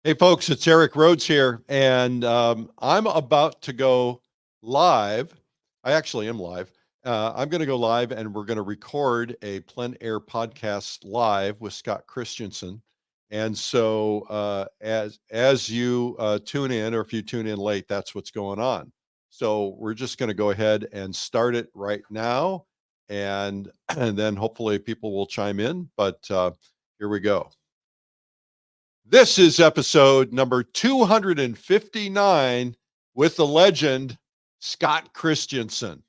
Hey, folks, it's Eric Rhoads here, and I'm about to go live. I actually am live. I'm going to go live, and we're going to record a Plein Air podcast live with Scott Christensen. And so, as you tune in, or if you tune in late, that's what's going on. So we're just going to go ahead and start it right now, and and then hopefully people will chime in. But here we go. This is episode number 259 with the legend, Scott Christensen.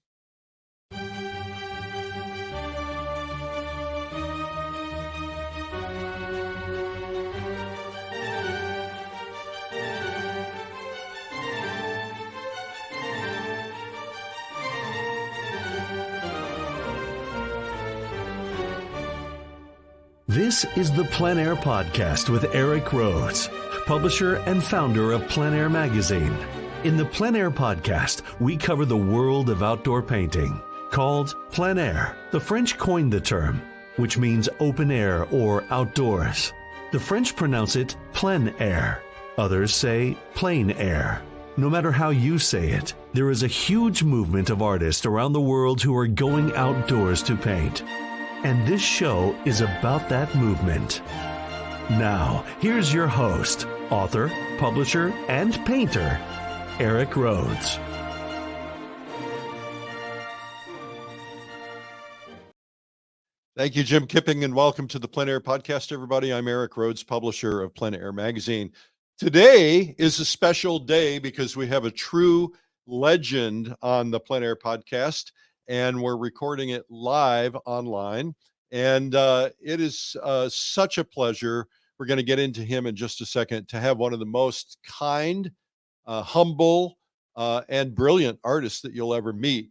This is the Plein Air Podcast with Eric Rhoads, publisher and founder of Plein Air Magazine. In the Plein Air Podcast, we cover the world of outdoor painting. Called plein air, the French coined the term, which means open air or outdoors. The French pronounce it plein air. Others say plein air. No matter how you say it, there is a huge movement of artists around the world who are going outdoors to paint. And this show is about that movement. Now, here's your host, author, publisher, and painter, Eric Rhoads. Thank you, Jim Kipping, and welcome to the Plein Air Podcast, everybody. I'm Eric Rhoads, publisher of Plein Air Magazine. Today is a special day because we have a true legend on the Plein Air Podcast, and we're recording it live online. And it is such a pleasure. We're going to get into him in just a second, to have one of the most kind, humble, and brilliant artists that you'll ever meet.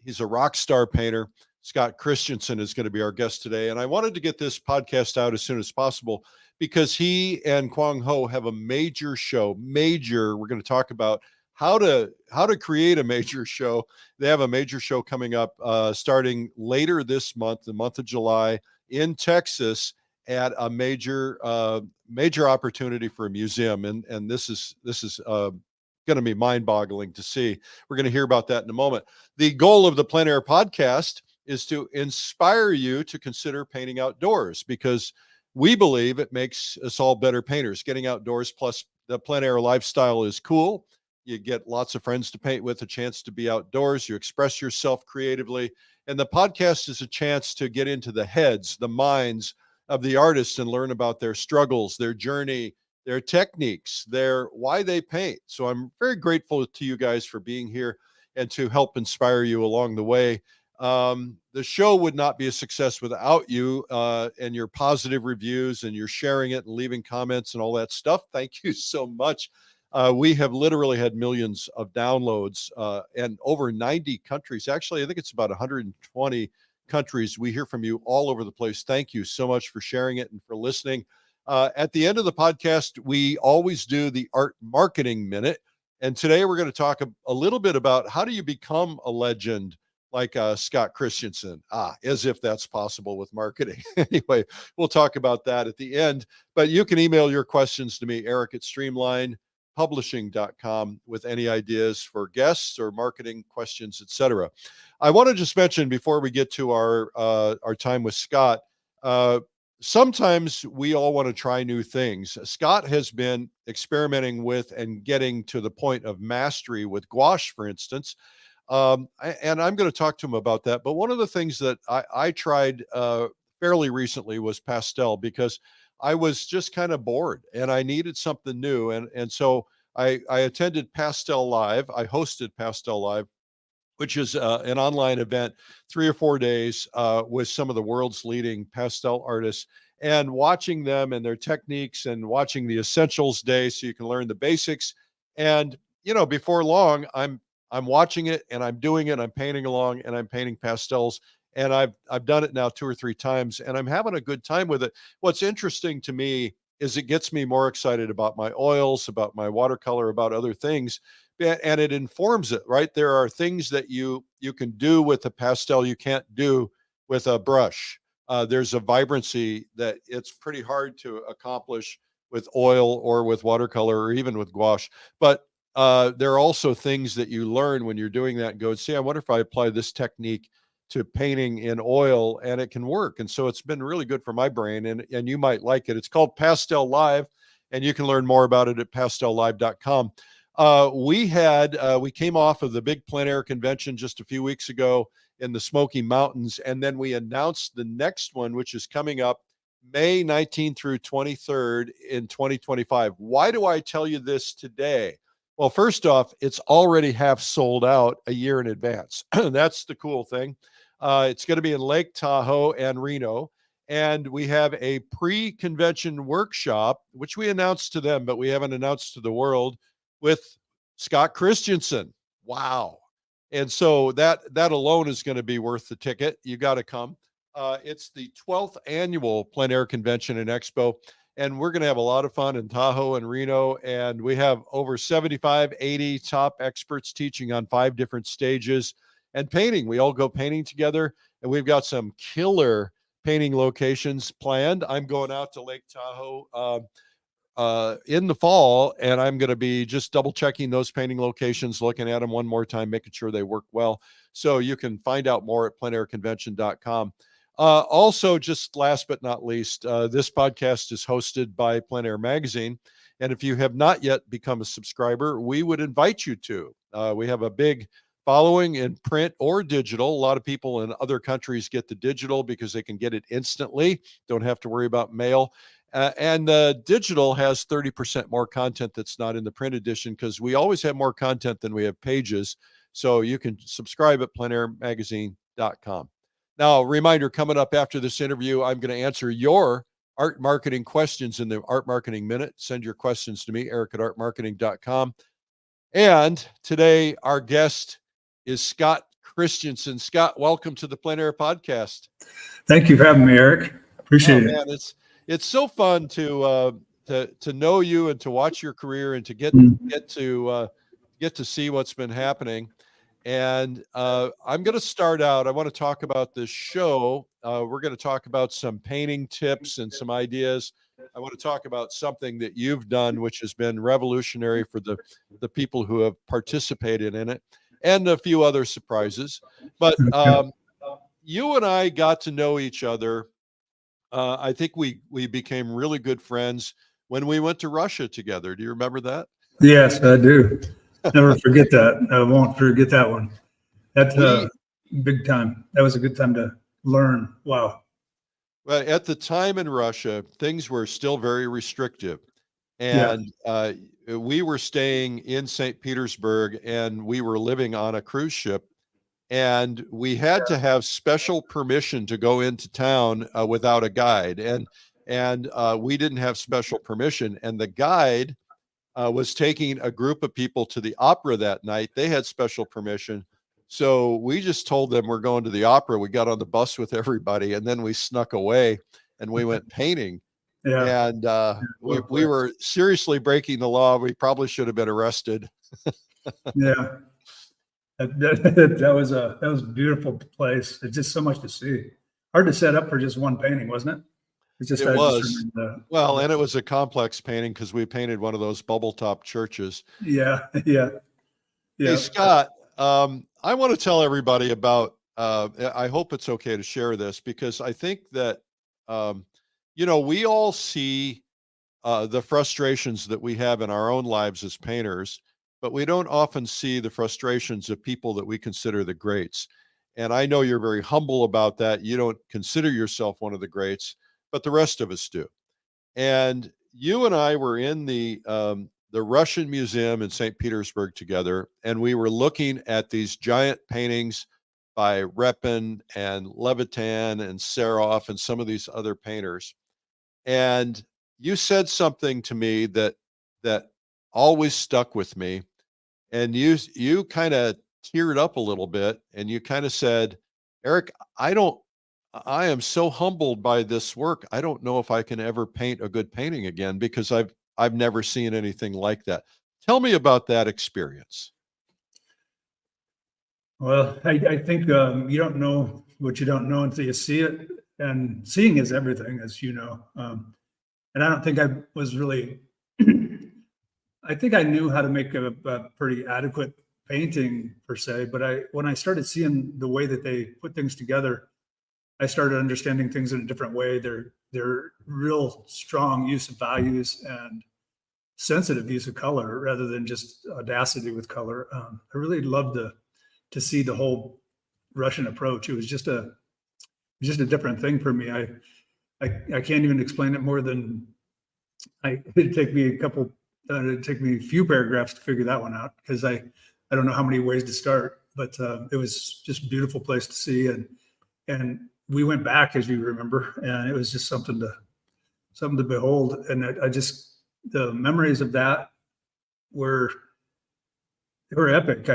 He's a rock star painter. Scott Christensen is going to be our guest today. And I wanted to get this podcast out as soon as possible because he and Quang Ho have a major show. We're going to talk about how to create a major show. They have a major show coming up starting later this month, the month of July, in Texas, at a major opportunity for a museum. And this is going to be mind-boggling to see. We're going to hear about that in a moment. The goal of the Plein Air Podcast is to inspire you to consider painting outdoors, because we believe it makes us all better painters. Getting outdoors, plus the plein air lifestyle, is cool. You get lots of friends to paint with, a chance to be outdoors. You express yourself creatively. And the podcast is a chance to get into the heads, the minds of the artists, and learn about their struggles, their journey, their techniques, why they paint. So I'm very grateful to you guys for being here and to help inspire you along the way. The show would not be a success without you and your positive reviews and your sharing it and leaving comments and all that stuff. Thank you so much. We have literally had millions of downloads and over 90 countries. Actually, I think it's about 120 countries. We hear from you all over the place. Thank you so much for sharing it and for listening. At the end of the podcast, we always do the Art Marketing Minute. And today we're going to talk a little bit about how do you become a legend like Scott Christensen, as if that's possible with marketing. Anyway, we'll talk about that at the end. But you can email your questions to me, eric@streamlinepublishing.com, with any ideas for guests or marketing questions, etc. I want to just mention before we get to our time with Scott, sometimes we all want to try new things. Scott has been experimenting with and getting to the point of mastery with gouache, for instance. And I'm going to talk to him about that. But one of the things that I tried fairly recently was pastel, because I was just kind of bored and I needed something new. And so I attended Pastel Live. I hosted Pastel Live, which is an online event, 3 or 4 days with some of the world's leading pastel artists, and watching them and their techniques, and watching the Essentials Day so you can learn the basics. And, before long, I'm watching it and I'm doing it. I'm painting along and I'm painting pastels. And I've done it now 2 or 3 times and I'm having a good time with it. What's interesting to me is it gets me more excited about my oils, about my watercolor, about other things. And it informs it, right? There are things that you can do with a pastel you can't do with a brush. There's a vibrancy that it's pretty hard to accomplish with oil or with watercolor or even with gouache. But there are also things that you learn when you're doing that and go, see, I wonder if I apply this technique to painting in oil and it can work. And so it's been really good for my brain, and you might like it. It's called Pastel Live, and you can learn more about it at pastellive.com. We came off of the big plein air convention just a few weeks ago in the Smoky Mountains, and then we announced the next one, which is coming up May 19th through 23rd in 2025. Why do I tell you this today? Well, first off, it's already half sold out a year in advance. That's the cool thing. It's going to be in Lake Tahoe and Reno. And we have a pre-convention workshop, which we announced to them, but we haven't announced to the world, with Scott Christensen. Wow. And so that alone is going to be worth the ticket. You got to come. It's the 12th annual Plein Air Convention and Expo, and we're going to have a lot of fun in Tahoe and Reno. And we have over 75, 80 top experts teaching on 5 different stages and painting. We all go painting together, and we've got some killer painting locations planned. I'm going out to Lake Tahoe in the fall, and I'm going to be just double checking those painting locations, looking at them one more time, making sure they work well. So you can find out more at pleinairconvention.com. Also, just last but not least, this podcast is hosted by Plein Air Magazine. And if you have not yet become a subscriber, we would invite you to. We have a big following in print or digital. A lot of people in other countries get the digital because they can get it instantly, don't have to worry about mail. And digital has 30% more content that's not in the print edition, because we always have more content than we have pages. So you can subscribe at pleinairmagazine.com. Now, reminder, coming up after this interview, I'm going to answer your art marketing questions in the Art Marketing Minute. Send your questions to me, eric@artmarketing.com. And today, our guest is Scott Christensen. Scott, welcome to the Plein Air Podcast. Thank you for having me, Eric. Appreciate it. Man, it's so fun to know you and to watch your career and to get to see what's been happening. And I'm going to start out. I want to talk about this show. We're going to talk about some painting tips and some ideas. I want to talk about something that you've done, which has been revolutionary for the people who have participated in it, and a few other surprises. But you and I got to know each other. I think we became really good friends when we went to Russia together. Do you remember that? Yes, I do. Never forget that. I won't forget that one. That's big time. That was a good time to learn. Wow. Well, at the time in Russia, things were still very restrictive. And we were staying in St. Petersburg, and we were living on a cruise ship. And we had to have special permission to go into town without a guide. And we didn't have special permission. And the guide was taking a group of people to the opera that night. They had special permission. So we just told them we're going to the opera. We got on the bus with everybody, and then we snuck away and we went painting. Yeah. And we were seriously breaking the law. We probably should have been arrested. Yeah. That was a beautiful place. It's just so much to see. Hard to set up for just one painting, wasn't it? It was. Well, and it was a complex painting because we painted one of those bubble top churches. Yeah. Hey, Scott, I want to tell everybody about, I hope it's okay to share this, because I think that, we all see the frustrations that we have in our own lives as painters, but we don't often see the frustrations of people that we consider the greats. And I know you're very humble about that. You don't consider yourself one of the greats, but the rest of us do. And you and I were in the Russian Museum in St. Petersburg together, and we were looking at these giant paintings by Repin and Levitan and Serov and some of these other painters. And you said something to me that always stuck with me. And you kind of teared up a little bit, and you kind of said, Eric, I am so humbled by this work. I don't know if I can ever paint a good painting again, because I've never seen anything like that. Tell me about that experience. Well, I think you don't know what you don't know until you see it, and seeing is everything, as you know. And I don't think I was really, I think I knew how to make a pretty adequate painting per se, but when I started seeing the way that they put things together, I started understanding things in a different way. They're real strong use of values and sensitive use of color rather than just audacity with color. I really loved to see the whole Russian approach. It was just a different thing for me. I can't even explain it more than it'd take me a few paragraphs to figure that one out, because I don't know how many ways to start, but it was just a beautiful place to see. And we went back, as you remember, and it was just something to behold. And the memories of that were epic.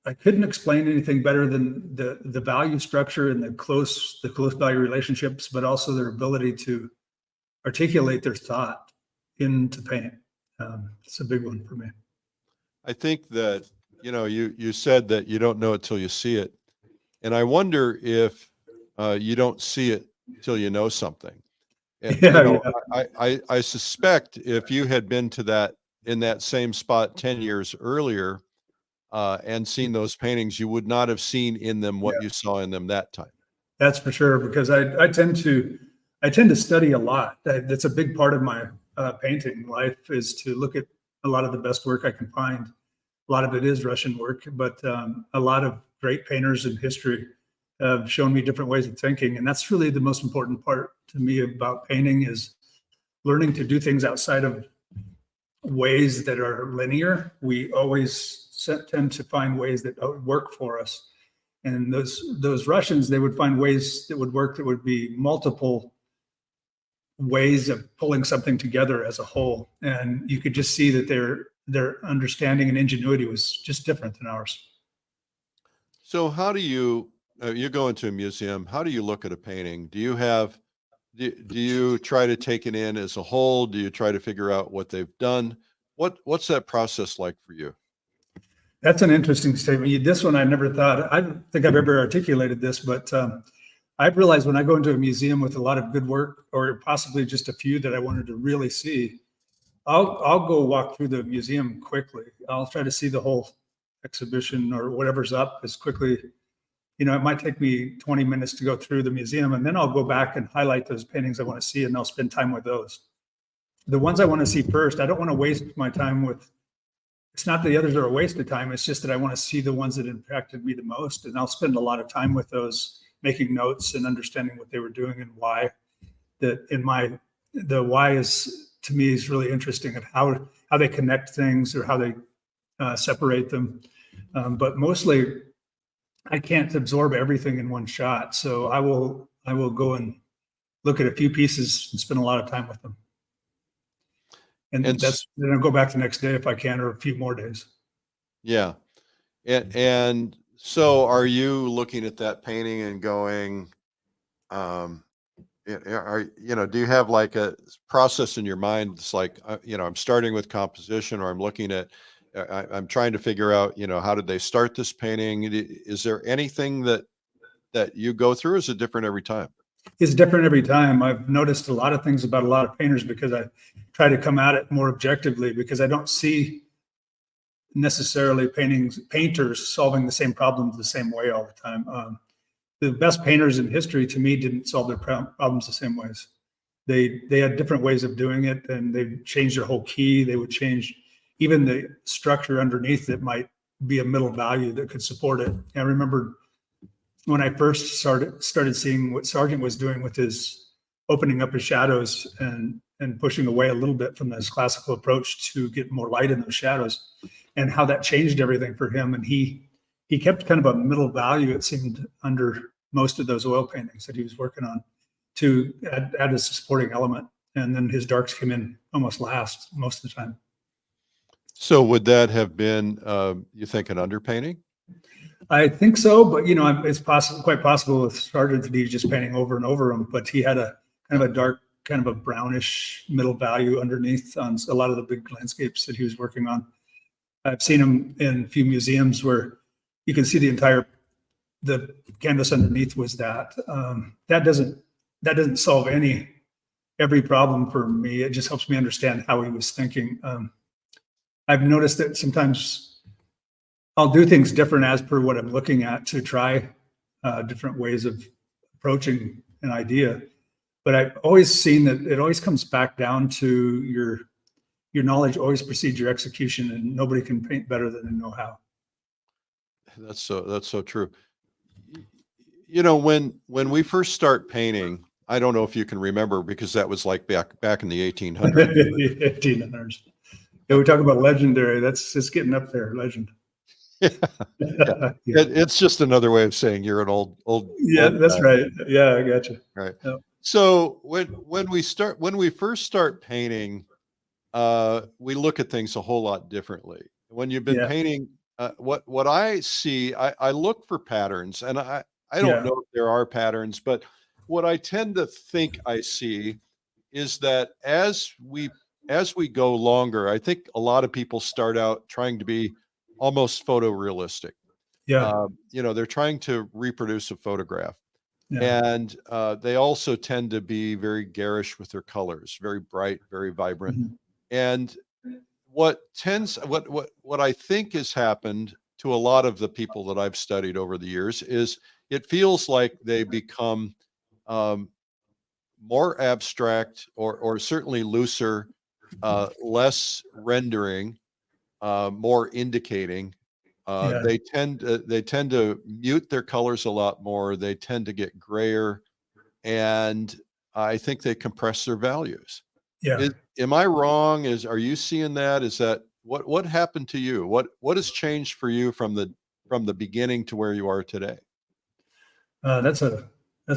I couldn't explain anything better than the value structure and the close value relationships, but also their ability to articulate their thought into paint. It's a big one for me. I think that, you said that you don't know it till you see it. And I wonder if you don't see it till you know something. And, Yeah. I suspect if you had been in that same spot 10 years earlier and seen those paintings, you would not have seen in them what you saw in them that time. That's for sure, because I tend to study a lot. That's a big part of my painting life, is to look at a lot of the best work I can find. A lot of it is Russian work, but a lot of great painters in history have shown me different ways of thinking. And that's really the most important part to me about painting, is learning to do things outside of ways that are linear. We always tend to find ways that work for us. And those Russians, they would find ways that would work, that would be multiple ways of pulling something together as a whole. And you could just see that their understanding and ingenuity was just different than ours. So how do you go into a museum, how do you look at a painting? Do you try to take it in as a whole? Do you try to figure out what they've done? What's that process like for you? That's an interesting statement. This one I never thought, I don't think I've ever articulated this, but I've realized when I go into a museum with a lot of good work, or possibly just a few that I wanted to really see, I'll go walk through the museum quickly. I'll try to see the whole exhibition or whatever's up as quickly. It might take me 20 minutes to go through the museum, and then I'll go back and highlight those paintings I want to see, and I'll spend time with those. The ones I want to see first, I don't want to waste my time with. It's not that the others are a waste of time. It's just that I want to see the ones that impacted me the most, and I'll spend a lot of time with those, making notes and understanding what they were doing and why. The why is, to me, is really interesting, of how they connect things or how they separate them. But mostly, I can't absorb everything in one shot, so I will go and look at a few pieces and spend a lot of time with them. And then I'll go back the next day if I can, or a few more days. Yeah. And so are you looking at that painting and going, do you have like a process in your mind? It's like, I'm starting with composition, or I'm looking at, I'm trying to figure out, how did they start this painting? Is there anything that you go through? Or is it different every time? It's different every time. I've noticed a lot of things about a lot of painters, because I try to come at it more objectively, because I don't see necessarily painters solving the same problems the same way all the time. The best painters in history, to me, didn't solve their problems the same ways. They had different ways of doing it, and they changed their whole key. They would change even the structure underneath that might be a middle value that could support it. I remember when I first started seeing what Sargent was doing with his opening up his shadows and pushing away a little bit from this classical approach to get more light in those shadows, and how that changed everything for him. And he kept kind of a middle value, it seemed, under most of those oil paintings that he was working on, to add a supporting element. And then his darks came in almost last most of the time. So would that have been, you think, an underpainting? I think so, but it's quite possible with Sargent that he's just painting over and over them. But he had a kind of a dark, kind of a brownish middle value underneath on a lot of the big landscapes that he was working on. I've seen him in a few museums where you can see the canvas underneath was that. That doesn't solve any every problem for me. It just helps me understand how he was thinking. I've noticed that sometimes I'll do things different as per what I'm looking at to try different ways of approaching an idea. But I've always seen that it always comes back down to your knowledge always precedes your execution, and nobody can paint better than they know how. That's so true. You know, when we first start painting, I don't know if you can remember, because that was like back in the 1800s. 1800s. Yeah, we talk about legendary. That's just getting up there, legend. Yeah. Yeah. It's just another way of saying you're an old. Yeah, old that's guy. right. Yeah, I got you. Right. Yeah. So when we first start painting, we look at things a whole lot differently. When you've been Yeah. painting, what I see, I look for patterns, and I don't Yeah. know if there are patterns, but what I tend to think I see is that as we go longer, I think a lot of people start out trying to be almost photorealistic. Yeah. You know, they're trying to reproduce a photograph. Yeah. And they also tend to be very garish with their colors, very bright, very vibrant. Mhm. And what I think has happened to a lot of the people that I've studied over the years is it feels like they become um, more abstract, or certainly looser, less rendering, more indicating. Yeah. They tend to mute their colors a lot more. They tend to get grayer, and I think they compress their values. Yeah. Am I wrong? Are you seeing that? Is that what happened to you? What has changed for you from the beginning to where you are today? That's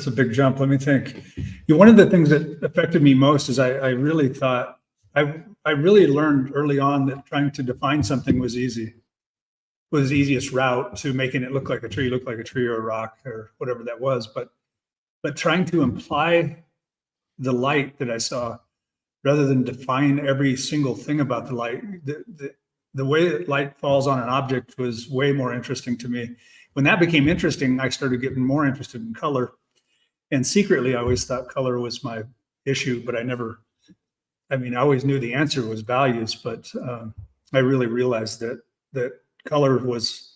a big jump. Let me think. One of the things that affected me most is I really thought I really learned early on that trying to define something was easy. Was the easiest route to making it look like a tree, or a rock, or whatever that was. But trying to imply the light that I saw, rather than define every single thing about the light, the way that light falls on an object was way more interesting to me. When that became interesting, I started getting more interested in color. And secretly, I always thought color was my issue, but I always knew the answer was values, but I really realized that color was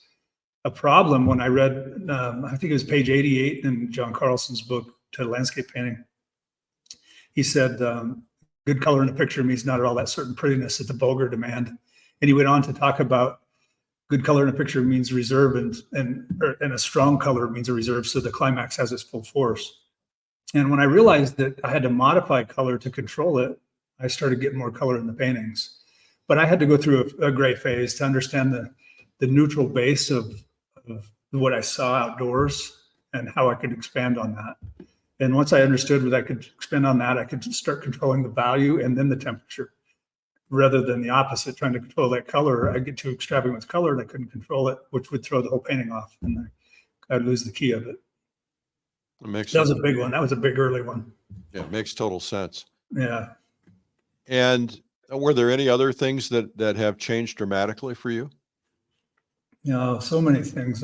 a problem when I read, I think it was page 88 in John Carlson's book, To Landscape Painting. He said, good color in a picture means not at all that certain prettiness that the vulgar demand. And he went on to talk about good color in a picture means reserve, and a strong color means a reserve, so the climax has its full force. And when I realized that I had to modify color to control it, I started getting more color in the paintings. But I had to go through a gray phase to understand the neutral base of what I saw outdoors and how I could expand on that. And once I understood what I could expand on that, I could start controlling the value and then the temperature, rather than the opposite, trying to control that color. I get too extravagant with color and I couldn't control it, which would throw the whole painting off, and I'd lose the key of it. That was a big one. That was a big early one. Yeah, it makes total sense. Yeah. And were there any other things that have changed dramatically for you? So many things.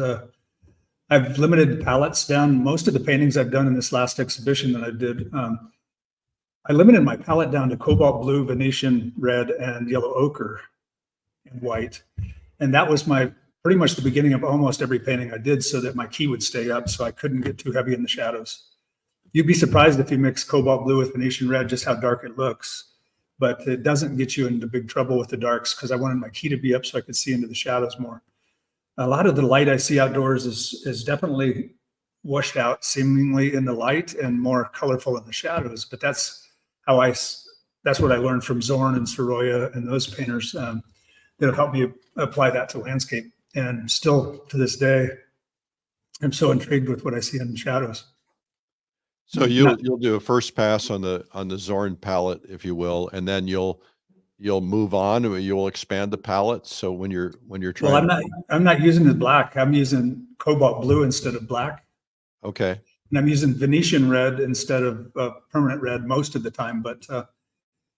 I've limited palettes down. Most of the paintings I've done in this last exhibition that I did, I limited my palette down to cobalt blue, Venetian red, and yellow ochre and white. And that was pretty much the beginning of almost every painting I did, so that my key would stay up, so I couldn't get too heavy in the shadows. You'd be surprised if you mix cobalt blue with Venetian red, just how dark it looks. But it doesn't get you into big trouble with the darks, because I wanted my key to be up so I could see into the shadows more. A lot of the light I see outdoors is definitely washed out seemingly in the light and more colorful in the shadows. But that's what I learned from Zorn and Sorolla and those painters that have helped me apply that to landscape. And still to this day, I'm so intrigued with what I see in the shadows. So you'll do a first pass on the Zorn palette, if you will, and then you'll move on, or you'll expand the palette. So when you're trying, well, I'm not using the black. I'm using cobalt blue instead of black. Okay. And I'm using Venetian red instead of permanent red most of the time. But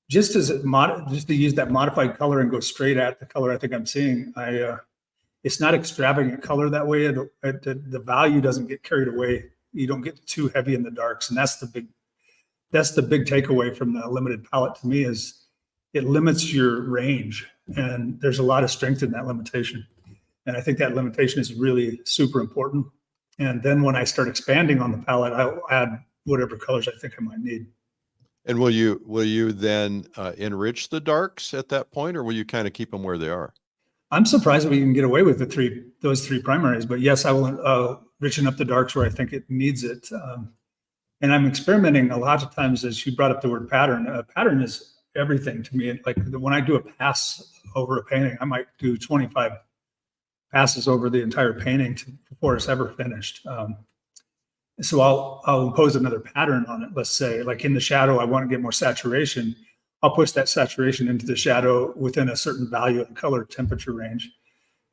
just to use that modified color and go straight at the color I think I'm seeing, it's not extravagant color that way. The value doesn't get carried away. You don't get too heavy in the darks, and that's the that's the big takeaway from the limited palette to me, is it limits your range, and there's a lot of strength in that limitation. And I think that limitation is really super important. And then when I start expanding on the palette, I'll add whatever colors I think I might need. And will you then enrich the darks at that point, or will you kind of keep them where they are? I'm surprised that we can get away with those three primaries, but yes, I will richen up the darks where I think it needs it. And I'm experimenting a lot of times, as you brought up the word pattern. Pattern is everything to me. Like when I do a pass over a painting, I might do 25 passes over the entire painting before it's ever finished. So I'll impose another pattern on it. Let's say, like in the shadow, I want to get more saturation. I'll push that saturation into the shadow within a certain value of color temperature range,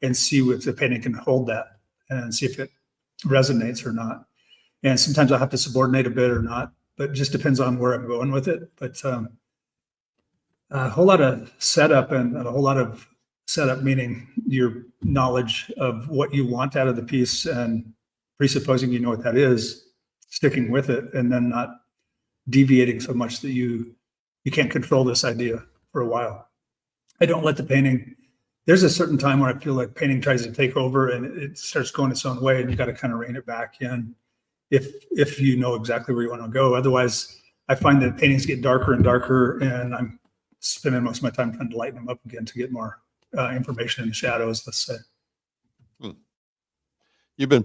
and see if the painting can hold that, and see if it resonates or not. And sometimes I'll have to subordinate a bit or not, but it just depends on where I'm going with it. But a whole lot of setup, and a whole lot of setup meaning your knowledge of what you want out of the piece, and presupposing you know what that is, sticking with it, and then not deviating so much that you can't control this idea for a while. I don't let the painting, there's a certain time where I feel like painting tries to take over and it starts going its own way, and you got to kind of rein it back in if you know exactly where you want to go. Otherwise, I find that paintings get darker and darker, and I'm spending most of my time trying to lighten them up again to get more information in the shadows, let's say. You've been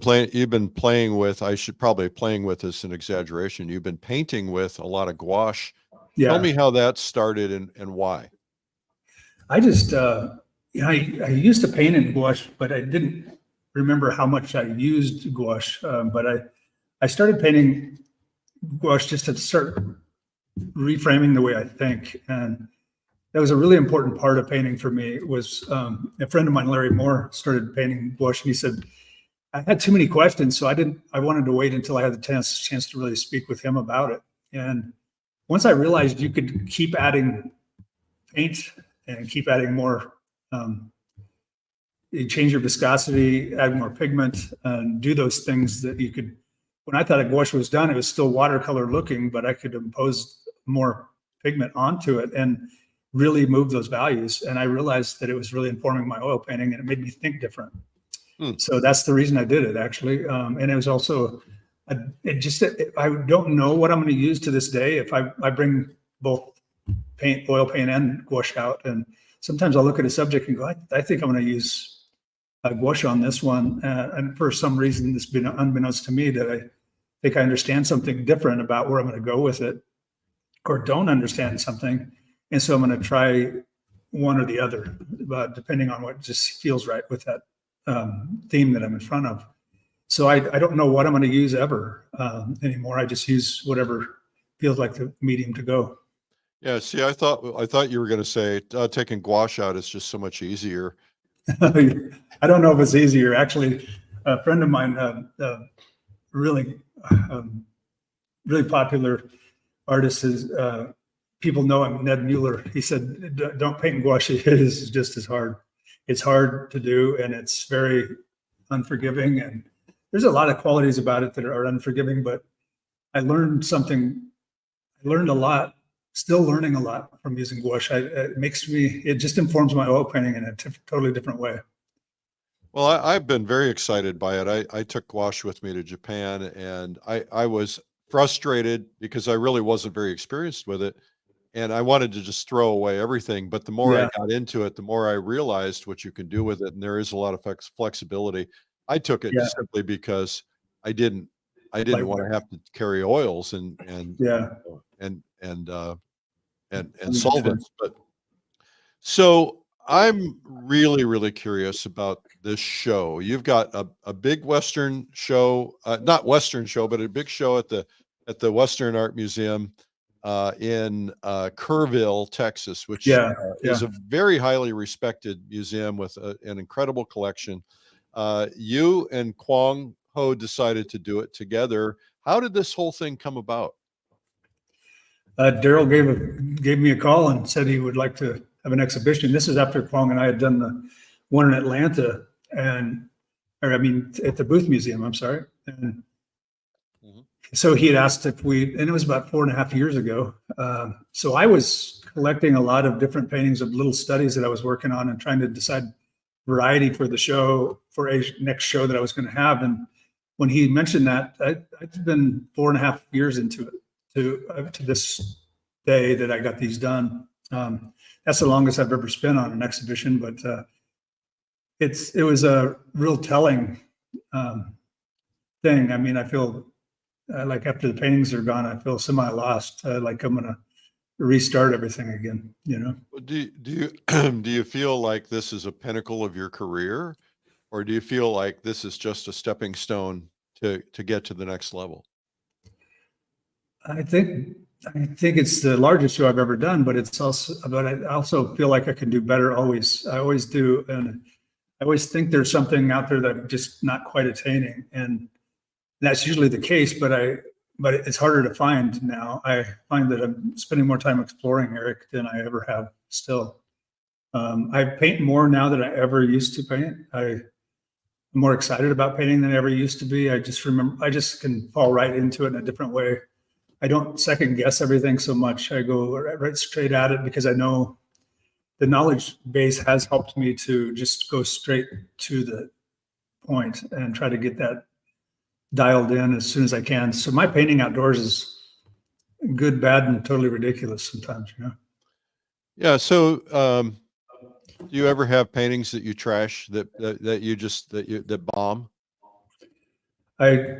playing with, I should probably playing with is an exaggeration. You've been painting with a lot of gouache. Yeah. Tell me how that started and why. I just, I used to paint in gouache, but I didn't remember how much I used gouache. But I started painting gouache just to start reframing the way I think. And that was a really important part of painting for me. It was a friend of mine, Larry Moore, started painting gouache, and he said, I had too many questions, so I wanted to wait until I had the chance to really speak with him about it. And once I realized you could keep adding paint and keep adding more, you change your viscosity, add more pigment, and do those things that you could. When I thought a gouache was done, it was still watercolor looking, but I could impose more pigment onto it and really move those values. And I realized that it was really informing my oil painting, and it made me think different. So that's the reason I did it, actually. And it was also, I don't know what I'm going to use to this day. If I bring both oil paint and gouache out, and sometimes I'll look at a subject and go, I think I'm going to use gouache on this one. And for some reason, it's been unbeknownst to me that I think I understand something different about where I'm going to go with it, or don't understand something. And so I'm going to try one or the other, depending on what just feels right with that theme that I'm in front of. So I don't know what I'm going to use ever anymore. I just use whatever feels like the medium to go. Yeah. See, I thought you were going to say taking gouache out is just so much easier. I don't know if it's easier. Actually, a friend of mine, really popular artist, is people know him, Ned Mueller. He said, "Don't paint gouache. It is just as hard. It's hard to do, and it's very unforgiving. And there's a lot of qualities about it that are unforgiving, but I learned a lot, still learning a lot from using gouache. It just informs my oil painting in a totally different way." Well, I've been very excited by it. I took gouache with me to Japan, and I was frustrated because I really wasn't very experienced with it. And I wanted to just throw away everything. But the more I got into it, the more I realized what you can do with it. And there is a lot of flexibility. I took it simply because I didn't want to have to carry oils and solvents. But so I'm really, really curious about this show. You've got a big Western show, not Western show, but a big show at the Western Art Museum in Kerrville, Texas, which is a very highly respected museum with an incredible collection. You and Quang Ho decided to do it together. How did this whole thing come about? Daryl gave me a call and said he would like to have an exhibition. This is after Quang and I had done the one in Atlanta, at the Booth Museum, I'm sorry. And so he had asked if and it was about 4.5 years ago. So I was collecting a lot of different paintings of little studies that I was working on and trying to decide variety for the show, for a next show that I was going to have. And when he mentioned that, I've been 4.5 years into it to this day that I got these done. That's the longest I've ever spent on an exhibition, but it was a real telling thing. I mean, I feel like after the paintings are gone, I feel semi-lost, like I'm gonna restart everything again, you know? Do you do you feel like this is a pinnacle of your career, or do you feel like this is just a stepping stone to get to the next level? I think it's the largest show I've ever done, but I also feel like I can do better always. I always do, and I always think there's something out there that I'm just not quite attaining, and that's usually the case. But it's harder to find now. I find that I'm spending more time exploring, Eric, than I ever have. Still, I paint more now than I ever used to paint. I'm more excited about painting than I ever used to be. I just can fall right into it in a different way. I don't second guess everything so much. I go right straight at it because I know the knowledge base has helped me to just go straight to the point and try to get that dialed in as soon as I can. So my painting outdoors is good, bad, and totally ridiculous sometimes, you know? Yeah. So, do you ever have paintings that you trash that bomb? I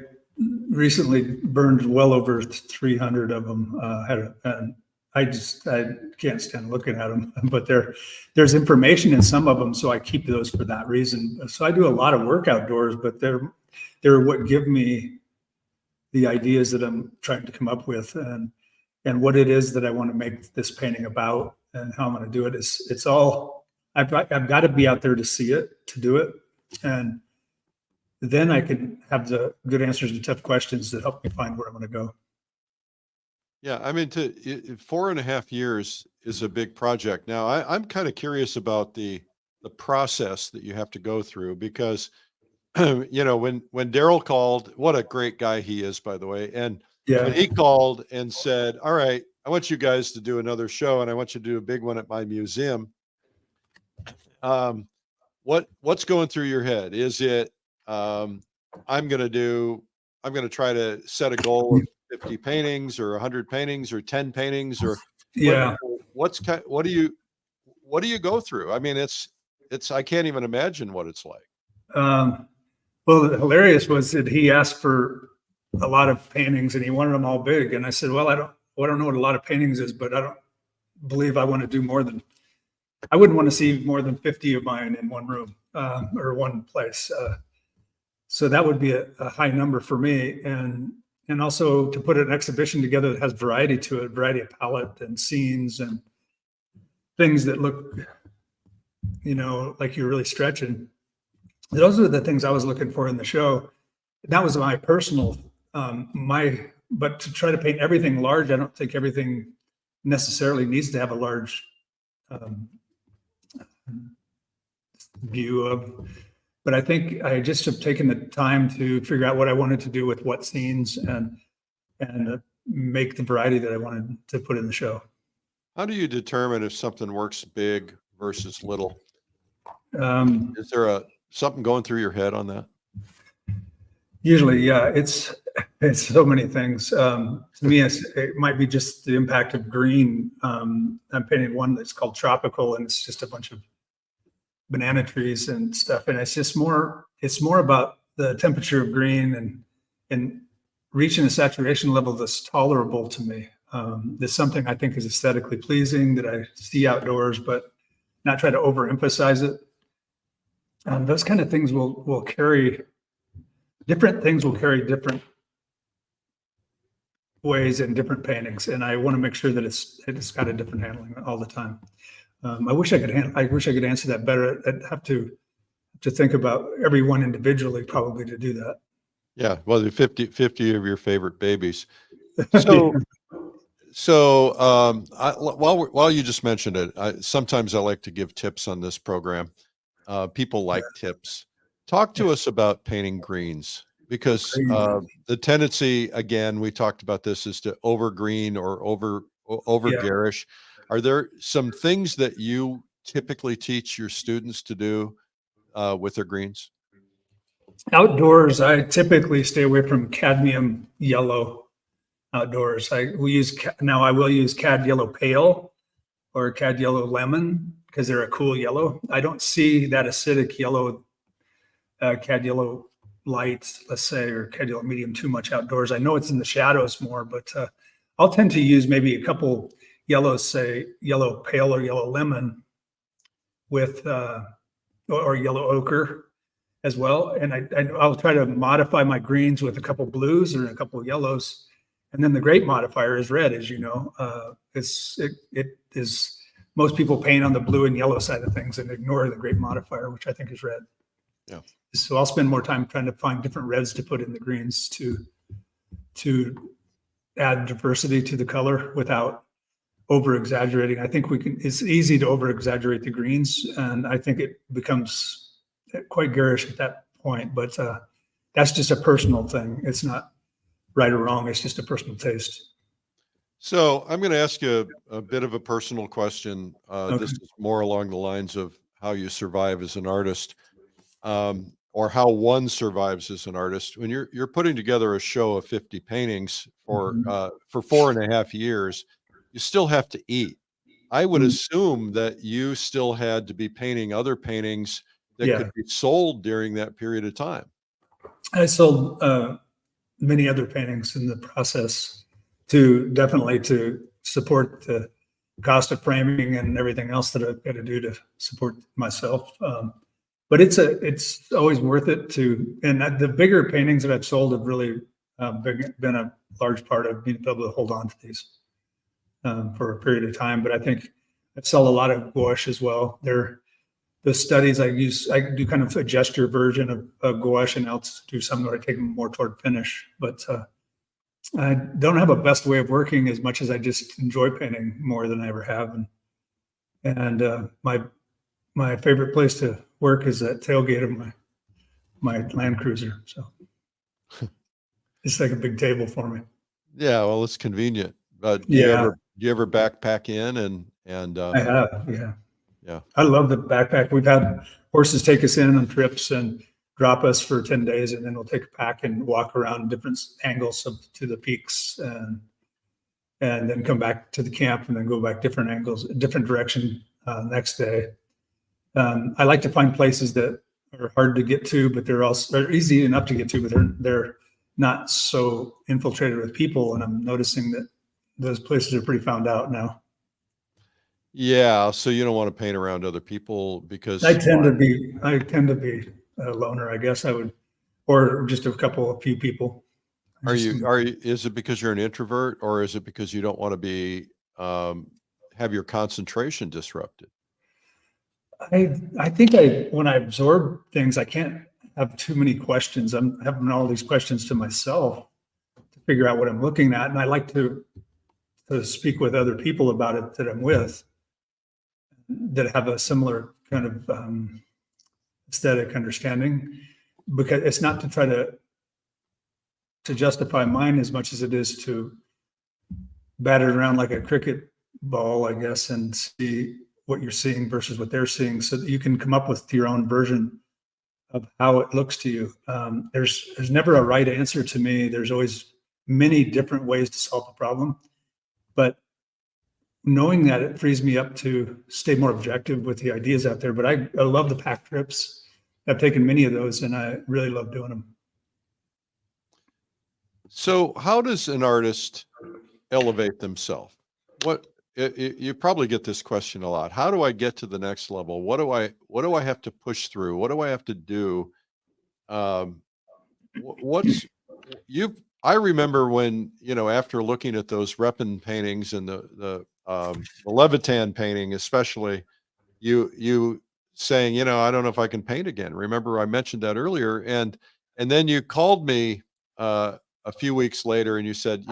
recently burned well over 300 of them. And I can't stand looking at them, but there's information in some of them. So I keep those for that reason. So I do a lot of work outdoors, but they're what give me the ideas that I'm trying to come up with and what it is that I want to make this painting about and how I'm going to do it. It's all, I've got to be out there to see it, to do it. And then I can have the good answers to tough questions that help me find where I'm going to go. Yeah, I mean, 4.5 years is a big project. Now, I'm kind of curious about the process that you have to go through because, you know, when Daryl called, what a great guy he is, by the way, and when Yeah. he called and said, "All right, I want you guys to do another show, and I want you to do a big one at my museum," what's going through your head? Is it I'm going to try to set a goal of 50 paintings or 100 paintings or 10 paintings or Yeah. what do you go through? I mean, it's I can't even imagine what it's like. Well, the hilarious was that he asked for a lot of paintings and he wanted them all big. And I said, well, I don't know what a lot of paintings is, but I don't believe I want to do I wouldn't want to see more than 50 of mine in one room or one place. So that would be a high number for me. And also to put an exhibition together that has variety to it, variety of palette and scenes and things that look, you know, like you're really stretching. Those are the things I was looking for in the show. That was my personal, but to try to paint everything large, I don't think everything necessarily needs to have a large view of, but I think I just have taken the time to figure out what I wanted to do with what scenes and make the variety that I wanted to put in the show. How do you determine if something works big versus little? Is there something going through your head on that? Usually, yeah, it's so many things. To me, it might be just the impact of green. I'm painting one that's called Tropical, and it's just a bunch of banana trees and stuff. And it's more about the temperature of green and reaching a saturation level that's tolerable to me. There's something I think is aesthetically pleasing that I see outdoors, but not try to overemphasize it. Those kind of things will carry different ways in different paintings, and I want to make sure that it's got a different handling all the time. I wish I could answer that better. I'd have to think about every one individually probably to do that. Yeah, well, the 50 of your favorite babies. So, while you just mentioned it, sometimes I like to give tips on this program. People like tips. Talk to us about painting greens. because the tendency, again, we talked about this, is to over green or over Yeah. garish. Are there some things that you typically teach your students to do with their greens? Outdoors, I typically stay away from cadmium yellow outdoors. I will use cad yellow pale or cad yellow lemon because they're a cool yellow. I don't see that acidic yellow, cad yellow light, let's say, or cad yellow medium too much outdoors. I know it's in the shadows more, but I'll tend to use maybe a couple yellows, say yellow pale or yellow lemon with or yellow ochre as well. And I'll try to modify my greens with a couple blues or a couple yellows. And then the great modifier is red, as you know. It is, most people paint on the blue and yellow side of things and ignore the great modifier, which I think is red. Yeah. So I'll spend more time trying to find different reds to put in the greens to add diversity to the color without over exaggerating. I think it's easy to over exaggerate the greens, and I think it becomes quite garish at that point, but that's just a personal thing. It's not right or wrong. It's just a personal taste. So I'm going to ask you a bit of a personal question. Okay. This is more along the lines of how you survive as an artist, or how one survives as an artist. When you're putting together a show of 50 paintings for 4.5 years, you still have to eat. I would assume that you still had to be painting other paintings that Yeah. could be sold during that period of time. I sold many other paintings in the process definitely to support the cost of framing and everything else that I've got to do to support myself. But it's always worth it and the bigger paintings that I've sold have really been a large part of being able to hold on to these for a period of time. But I think I sell a lot of gouache as well. The studies I do kind of a gesture version of gouache, and I'll do some where I take them more toward finish. But I don't have a best way of working as much as I just enjoy painting more than I ever have. And my favorite place to work is that tailgate of my Land Cruiser. So it's like a big table for me. Yeah, well, it's convenient. But do you ever backpack in and I have, yeah. Yeah. I love the backpack. We've had horses take us in on trips and drop us for 10 days, and then we'll take a pack and walk around different angles to the peaks and then come back to the camp and then go back different angles, different direction next day. I like to find places that are hard to get to, but they're easy enough to get to, but they're not so infiltrated with people. And I'm noticing that those places are pretty found out now. Yeah, so you don't want to paint around other people because I tend to be a loner, I guess I would, or just a few people. Is it because you're an introvert, or is it because you don't want to be have your concentration disrupted? I think when I absorb things, I can't have too many questions. I'm having all these questions to myself to figure out what I'm looking at. And I like to speak with other people about it that I'm with that have a similar kind of aesthetic understanding, because it's not to try to justify mine as much as it is to bat it around like a cricket ball, I guess, and see what you're seeing versus what they're seeing, so that you can come up with your own version of how it looks to you. There's never a right answer to me. There's always many different ways to solve a problem, but knowing that, it frees me up to stay more objective with the ideas out there. But I love the pack trips. I've taken many of those, and I really love doing them. So how does an artist elevate themselves? You probably get this question a lot. How do I get to the next level? What do I have to push through? What do I have to do? I remember when, after looking at those Repin paintings and the Levitan painting, especially, you saying, I don't know if I can paint again. Remember, I mentioned that earlier, and then you called me a few weeks later and you said,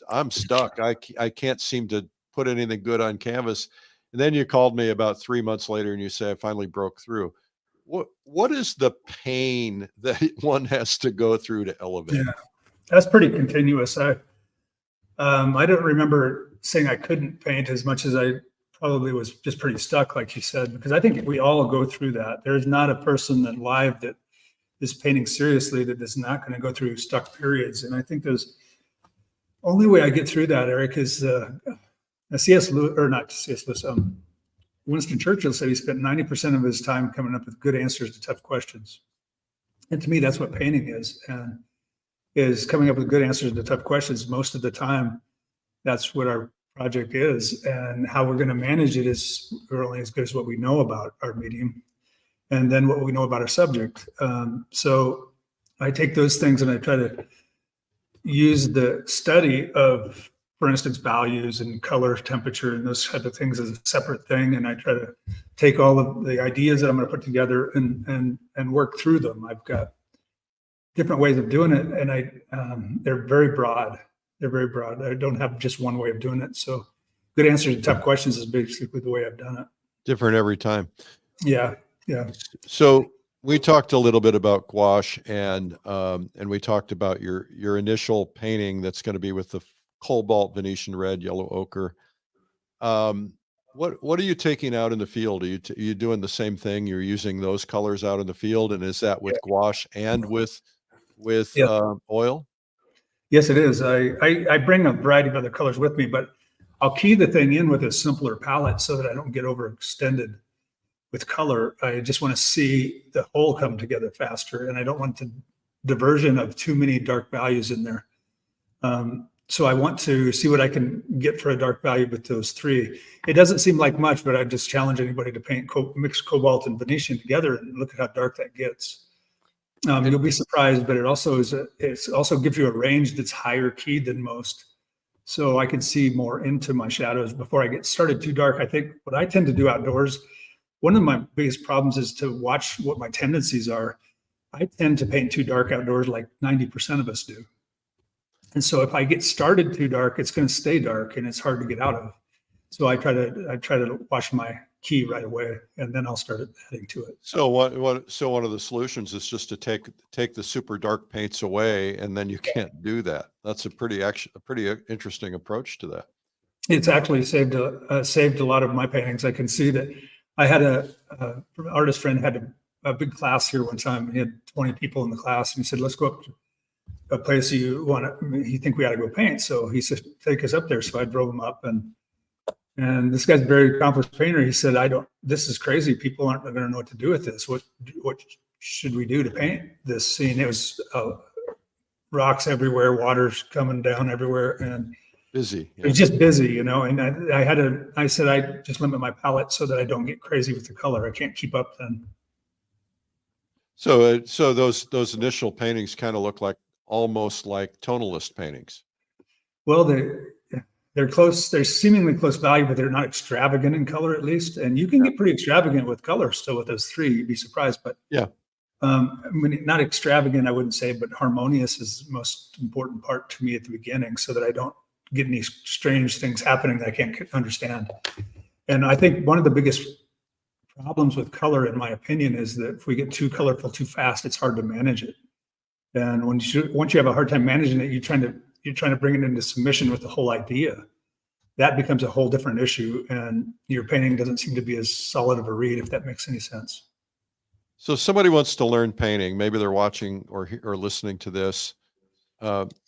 I'm stuck. I can't seem to put anything good on canvas. And then you called me about 3 months later and you say, I finally broke through. what is the pain that one has to go through to elevate? Yeah, that's pretty continuous. I don't remember saying I couldn't paint as much as I probably was just pretty stuck, like you said, because I think we all go through that. There's not a person alive that is painting seriously that is not going to go through stuck periods. And I think there's only way I get through that, Eric, is C.S. Lewis, or not C.S. Lewis, Winston Churchill said he spent 90% of his time coming up with good answers to tough questions. And to me, that's what painting is, and is coming up with good answers to tough questions. Most of the time, that's what our project is, and how we're going to manage it is we're only as good as what we know about our medium, and then what we know about our subject. So I take those things and I try to use the study of, for instance, values and color, temperature, and those type of things as a separate thing. And I try to take all of the ideas that I'm going to put together and work through them. I've got different ways of doing it, and they're very broad. They're very broad. I don't have just one way of doing it. So good answers to tough questions is basically the way I've done it. Different every time. Yeah. Yeah. So we talked a little bit about gouache, and we talked about your initial painting that's going to be with the cobalt, Venetian red, yellow ochre. What are you taking out in the field? Are you doing the same thing? You're using those colors out in the field, and is that with gouache and with oil? Yes, it is. I bring a variety of other colors with me, but I'll key the thing in with a simpler palette so that I don't get overextended with color. I just want to see the whole come together faster, and I don't want the diversion of too many dark values in there. So I want to see what I can get for a dark value with those three. It doesn't seem like much, but I just challenge anybody to paint mix cobalt and Venetian together and look at how dark that gets. You'll be surprised, but it also gives you a range that's higher keyed than most. So I can see more into my shadows before I get started too dark. I think what I tend to do outdoors, one of my biggest problems is to watch what my tendencies are. I tend to paint too dark outdoors, like 90% of us do. And so if I get started too dark, it's going to stay dark and it's hard to get out of. So I try to watch my key right away, and then I'll start adding to it. So one of the solutions is just to take the super dark paints away, and then you can't do that. That's a pretty interesting approach to that. It's actually saved a lot of my paintings. I can see that I had an artist friend had a big class here one time. He had 20 people in the class, and he said, "Let's go up to a place you think we ought to go paint." So he said, "Take us up there." So I drove him up, and this guy's a very accomplished painter. He said, this is crazy. People aren't going to know what to do with this. What should we do to paint this scene? It was rocks everywhere, water's coming down everywhere, and busy. Yeah. It was just busy, and I said, I just limit my palette so that I don't get crazy with the color. I can't keep up then. So those initial paintings kind of look almost like tonalist paintings. Well, they're close. They're seemingly close value, but they're not extravagant in color, at least. And you can get pretty extravagant with color still with those three. You'd be surprised, but yeah. Not extravagant, I wouldn't say, but harmonious is the most important part to me at the beginning, so that I don't get any strange things happening that I can't understand. And I think one of the biggest problems with color, in my opinion, is that if we get too colorful too fast, it's hard to manage it. And once you have a hard time managing it, you're trying to bring it into submission with the whole idea. That becomes a whole different issue, and your painting doesn't seem to be as solid of a read, if that makes any sense. So somebody wants to learn painting, maybe they're watching or listening to this.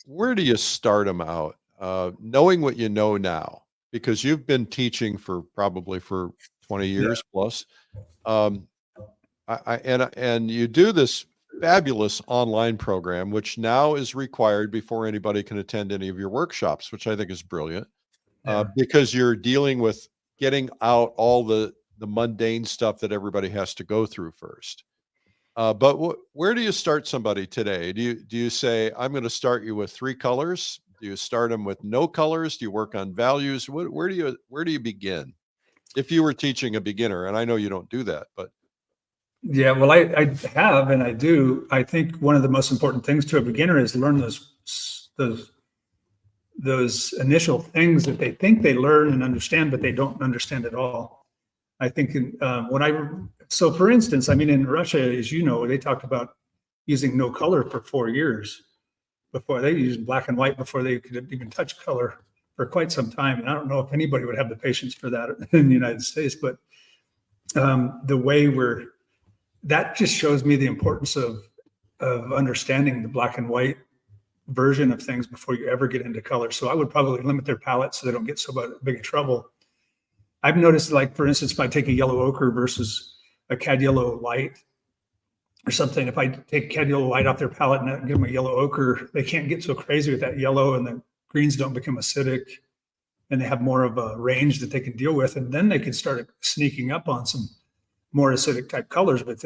Where do you start them out? Knowing what you know now, because you've been teaching probably for 20 years plus. And you do this fabulous online program, which now is required before anybody can attend any of your workshops, which I think is brilliant, because you're dealing with getting out all the mundane stuff that everybody has to go through first. But where do you start somebody today? Do you say, I'm going to start you with 3 colors? Do you start them with no colors? Do you work on values? Where do you begin? If you were teaching a beginner, and I know you don't do that, but. Yeah, well, I have, and I do. I think one of the most important things to a beginner is learn those initial things that they think they learn and understand, but they don't understand at all. I think so for instance, I mean, in Russia, as you know, they talked about using no color for 4 years before they used black and white before they could even touch color for quite some time. And I don't know if anybody would have the patience for that in the United States, but the way that just shows me the importance of understanding the black and white version of things before you ever get into color. So I would probably limit their palette so they don't get so big trouble. I've noticed, like, for instance, if I take a yellow ochre versus a cad yellow light or something, if I take cad yellow light off their palette and give them a yellow ochre, they can't get so crazy with that yellow, and the greens don't become acidic, and they have more of a range that they can deal with. And then they can start sneaking up on some more acidic type colors. But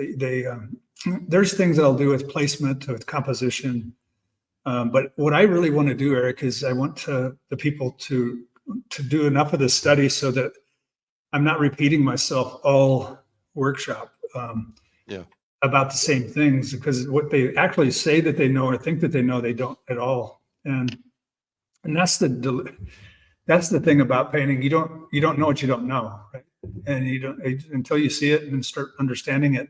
there's things that I'll do with placement, with composition. But what I really want to do, Eric, is I want the people to do enough of this study so that I'm not repeating myself all workshop about the same things, because what they actually say that they know or think that they know, they don't at all. And that's the thing about painting. You don't know what you don't know, right? And you don't until you see it and start understanding it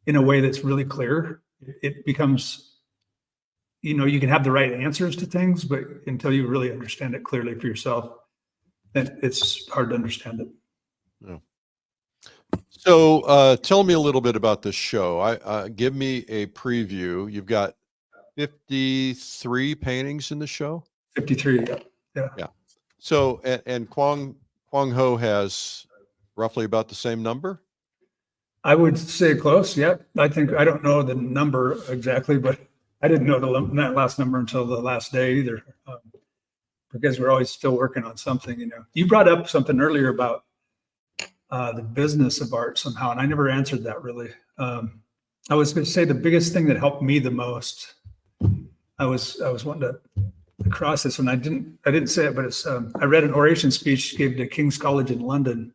in a way that's really clear. It becomes, you can have the right answers to things, but until you really understand it clearly for yourself, then it's hard to understand it. Yeah. So tell me a little bit about this show. Give me a preview. You've got 53 paintings in the show? 53, yeah. Yeah. So, and Quang Ho has roughly about the same number? I would say close, yeah. I don't know the number exactly, but I didn't know that last number until the last day either, because we're always still working on something, You brought up something earlier about the business of art somehow, and I never answered that really. I was going to say the biggest thing that helped me the most, I was wanting to cross this, and I didn't say it, but it's I read an oration speech gave to King's College in London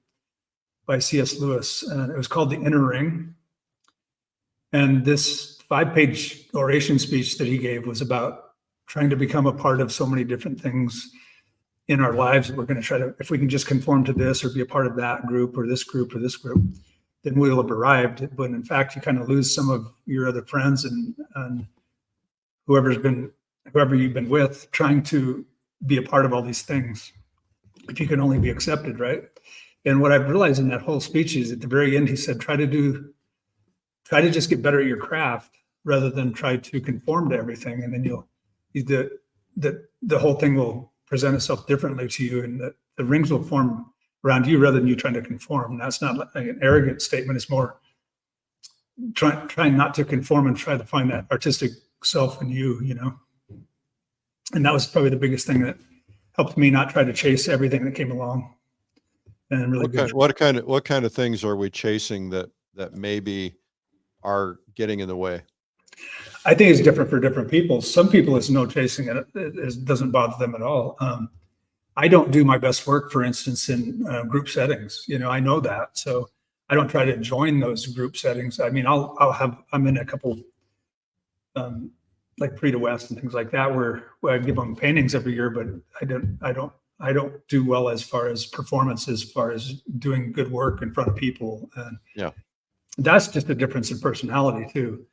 by C.S. Lewis, and it was called The Inner Ring. And this 5-page oration speech that he gave was about trying to become a part of so many different things in our lives that we're going to try to, if we can just conform to this or be a part of that group or this group, then we'll have arrived. But in fact, you kind of lose some of your other friends and whoever you've been with, trying to be a part of all these things, but you can only be accepted, right? And what I've realized in that whole speech is at the very end, he said, try to just get better at your craft rather than try to conform to everything. And then the whole thing will present itself differently to you, and that the rings will form around you rather than you trying to conform. And that's not like an arrogant statement. It's more trying not to conform and try to find that artistic self in you, And that was probably the biggest thing that helped me not try to chase everything that came along. And really what kind of things are we chasing that maybe are getting in the way? I think it's different for different people. Some people, it's no chasing it. It doesn't bother them at all. I don't do my best work, for instance, in group settings. I know that. So I don't try to join those group settings. I mean, I'm in a couple, like Pre to West and things like that, where I give them paintings every year, but I don't do well as far as performance, as far as doing good work in front of people. And that's just a difference in personality too.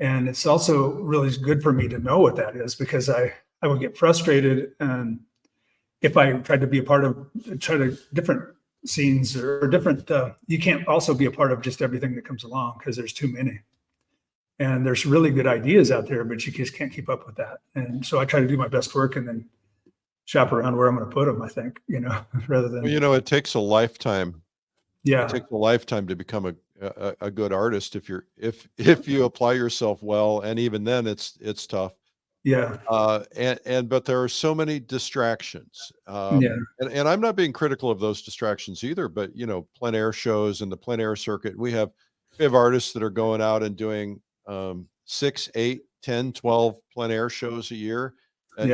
And it's also really good for me to know what that is, because I would get frustrated. And if I tried to be a part of different scenes or different, you can't also be a part of just everything that comes along, because there's too many. And there's really good ideas out there, but you just can't keep up with that. And so I try to do my best work and then shop around where I'm going to put them, I think, rather than. Well, it takes a lifetime. Yeah. It takes a lifetime to become a good artist if you apply yourself well. And even then it's tough. Yeah. But there are so many distractions. And I'm not being critical of those distractions either, but plein air shows and the plein air circuit, we have artists that are going out and doing 6, 8, 10, 12 plein air shows a year. And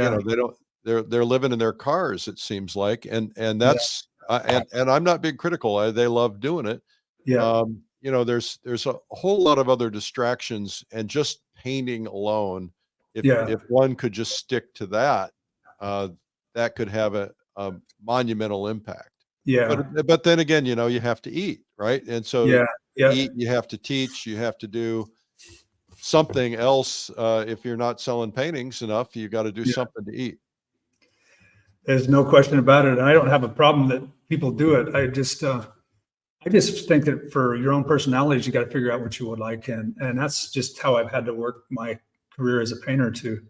they're living in their cars, it seems like. And that's and I'm not being critical. They love doing it. Yeah. There's a whole lot of other distractions, and just painting alone, if one could just stick to that, that could have a monumental impact. Yeah. But then again, you know, you have to eat, right? And so Yeah. to Yeah. eat, you have to teach, you have to do something else. If you're not selling paintings enough, you got to do Yeah. something to eat. There's no question about it. And I don't have a problem that people do it. I just think that for your own personalities, you got to figure out what you would like. And that's just how I've had to work my career as a painter, to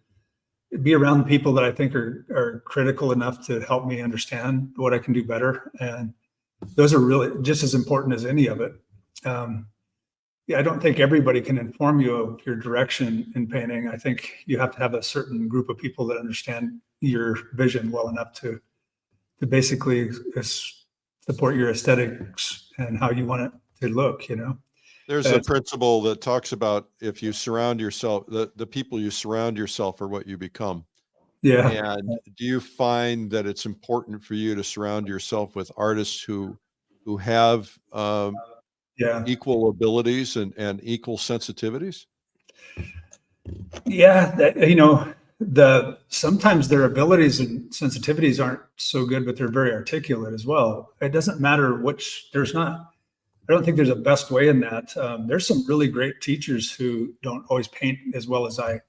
be around people that I think are critical enough to help me understand what I can do better. And those are really just as important as any of it. Yeah, I don't think everybody can inform you of your direction in painting. I think you have to have a certain group of people that understand your vision well enough to basically support your aesthetics and how you want it to look, you know? There's a principle that talks about if you surround yourself, the people you surround yourself are what you become. Yeah. And do you find that it's important for you to surround yourself with artists who have Yeah. equal abilities and equal sensitivities? Yeah. Sometimes their abilities and sensitivities aren't so good, but they're very articulate as well. It doesn't matter I don't think there's a best way in that. There's some really great teachers who don't always paint as well as I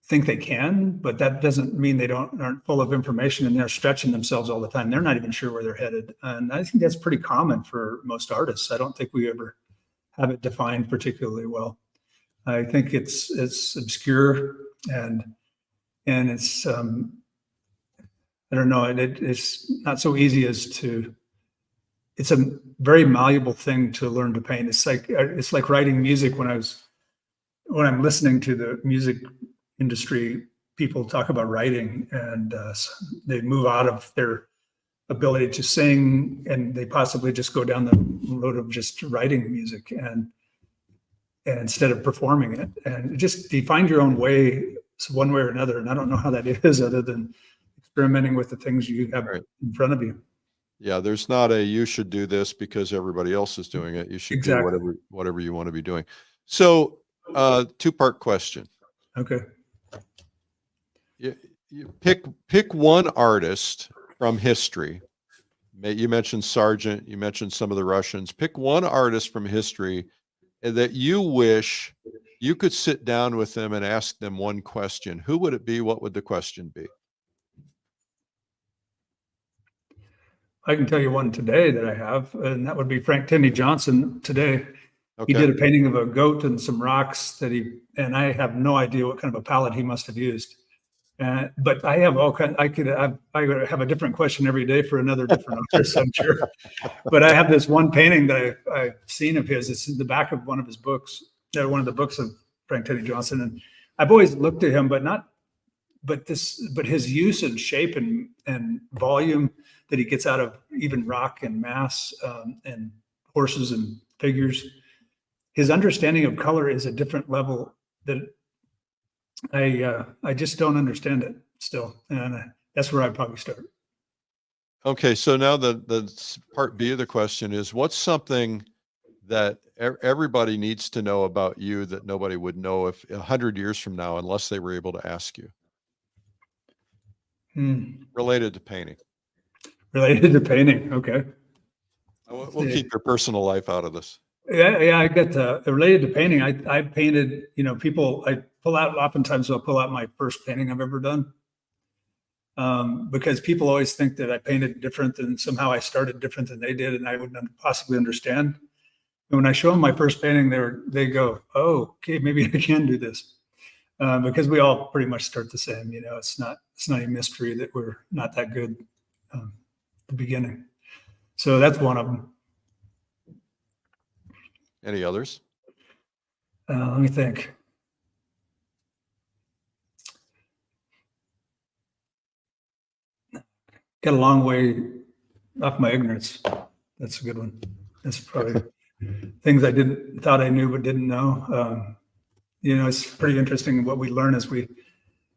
think they can, but that doesn't mean they aren't full of information and they're stretching themselves all the time. They're not even sure where they're headed. And I think that's pretty common for most artists. I don't think we ever have it defined particularly well. I think it's obscure and it's I don't know, it's not so easy it's a very malleable thing to learn to paint. It's like writing music. When I'm listening to the music industry, people talk about writing, and they move out of their ability to sing, and they possibly just go down the road of just writing music and instead of performing it. And just you find your own way, one way or another. And I don't know how that is, other than experimenting with the things you have in front of you. Yeah, there's not a you should do this because everybody else is doing it. You should do whatever you want to be doing. So, two-part question. Okay. You pick one artist from history. You mentioned Sargent, you mentioned some of the Russians. Pick one artist from history that you wish you could sit down with them and ask them one question. Who would it be? What would the question be? I can tell you one today that I have, and that would be Frank Tinney Johnson today. Okay. He did a painting of a goat and some rocks and I have no idea what kind of a palette he must have used. But I have I have a different question every day for another different artist, I'm sure. But I have this one painting that I've seen of his. It's in the back of one of his books, one of the books of Frank Tinney Johnson. And I've always looked at him, but his use and shape and volume that he gets out of even rock and mass and horses and figures. His understanding of color is a different level that I just don't understand it still, and that's where I'd probably start. Okay, so now the part B of the question is, what's something that everybody needs to know about you that nobody would know if 100 years from now, unless they were able to ask you? Related to painting. Related to painting, okay. We'll keep your personal life out of this. Yeah, I get related to painting. I painted, people. Oftentimes I'll pull out my first painting I've ever done, because people always think that I painted different and somehow I started different than they did, and I wouldn't possibly understand. And when I show them my first painting, they go, "Oh, okay, maybe I can do this," because we all pretty much start the same. It's not a mystery that we're not that good at the beginning. So that's one of them. Any others? Let me think. Got a long way off my ignorance. That's a good one. That's probably things I thought I knew but didn't know. It's pretty interesting what we learn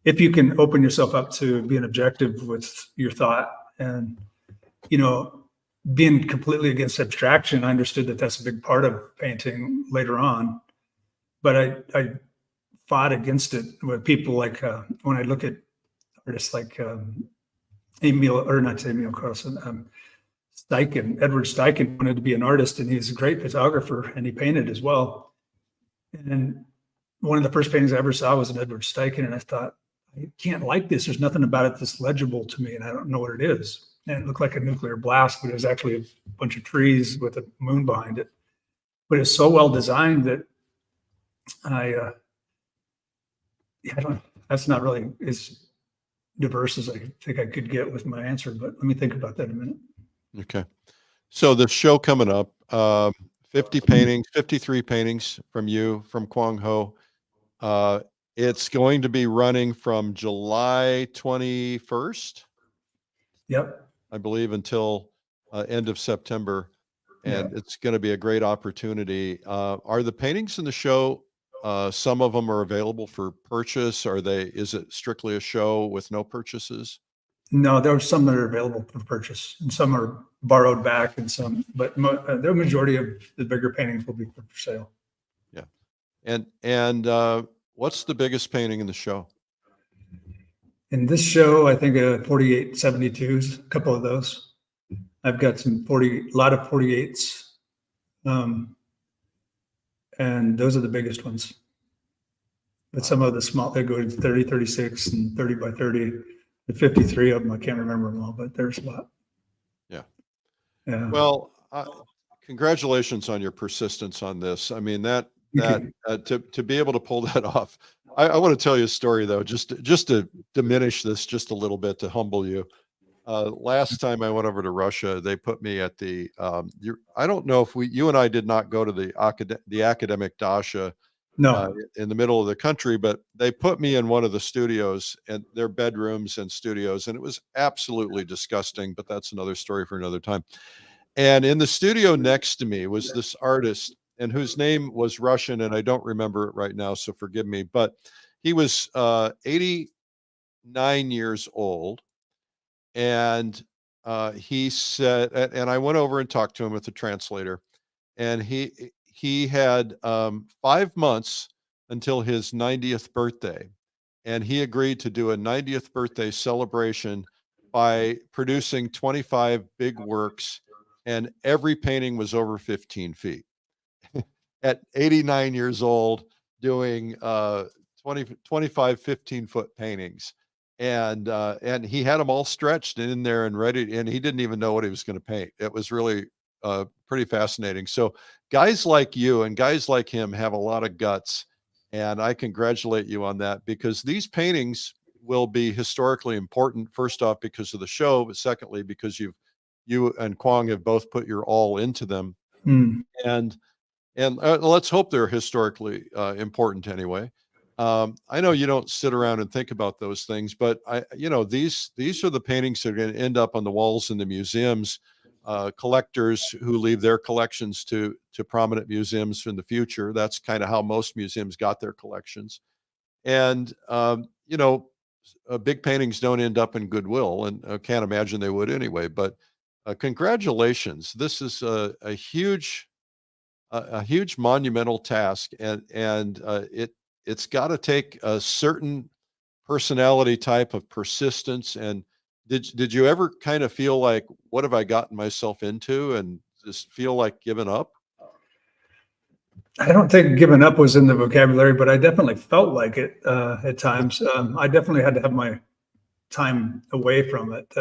if you can open yourself up to being objective with your thought and, being completely against abstraction. I understood that that's a big part of painting later on, but I fought against it with people like, when I look at artists like, not Emil Carlson, Edward Steichen wanted to be an artist, and he's a great photographer, and he painted as well. And one of the first paintings I ever saw was an Edward Steichen, and I thought, I can't like this. There's nothing about it that's legible to me, and I don't know what it is. And it looked like a nuclear blast, but it was actually a bunch of trees with a moon behind it. But it's so well designed that that's not really as diverse as I think I could get with my answer, but let me think about that a minute. Okay. So the show coming up, 50 paintings, 53 paintings from you, from Quang Ho. It's going to be running from July 21st, Yep. I believe, until end of September. And Yeah. it's going to be a great opportunity. Are the paintings in the show, some of them are available for purchase? Is it strictly a show with no purchases? No, there are some that are available for purchase, and some are borrowed back, and some, but the majority of the bigger paintings will be for sale. Yeah. And what's the biggest painting in the show? In this show, I think 4872s, a couple of those. I've got a lot of 48s, and those are the biggest ones. But some of the small, they go to 30, 36, and 30 by 30. The 53 of them, I can't remember them all, but there's a lot. Yeah. Yeah. Well, congratulations on your persistence on this. I mean, to be able to pull that off. I want to tell you a story though, just to diminish this just a little bit, to humble you. Last time I went over to Russia, they put me at the, I don't know if you and I did not go to the academic Dasha No. in the middle of the country, but they put me in one of the studios, and their bedrooms and studios, and it was absolutely disgusting, but that's another story for another time. And in the studio next to me was this artist, and whose name was Russian, and I don't remember it right now, so forgive me, but he was 89 years old. And he said, and I went over and talked to him with the translator, and he had 5 months until his 90th birthday, and he agreed to do a 90th birthday celebration by producing 25 big works, and every painting was over 15 feet. At 89 years old, doing 25 15-foot paintings. And he had them all stretched in there and ready, and he didn't even know what he was going to paint. It was really pretty fascinating. So guys like you and guys like him have a lot of guts, and I congratulate you on that, because these paintings will be historically important, first off because of the show, but secondly because you and Quang have both put your all into them. And let's hope they're historically important anyway. I know you don't sit around and think about those things, but these are the paintings that are going to end up on the walls in the museums. Collectors who leave their collections to prominent museums in the future. That's kind of how most museums got their collections. And big paintings don't end up in Goodwill, and I can't imagine they would anyway. But congratulations! This is a huge monumental task, and it's got to take a certain personality type of persistence. And did you ever kind of feel like, what have I gotten myself into, and just feel like giving up? I don't think giving up was in the vocabulary, but I definitely felt like it at times. I definitely had to have my time away from it.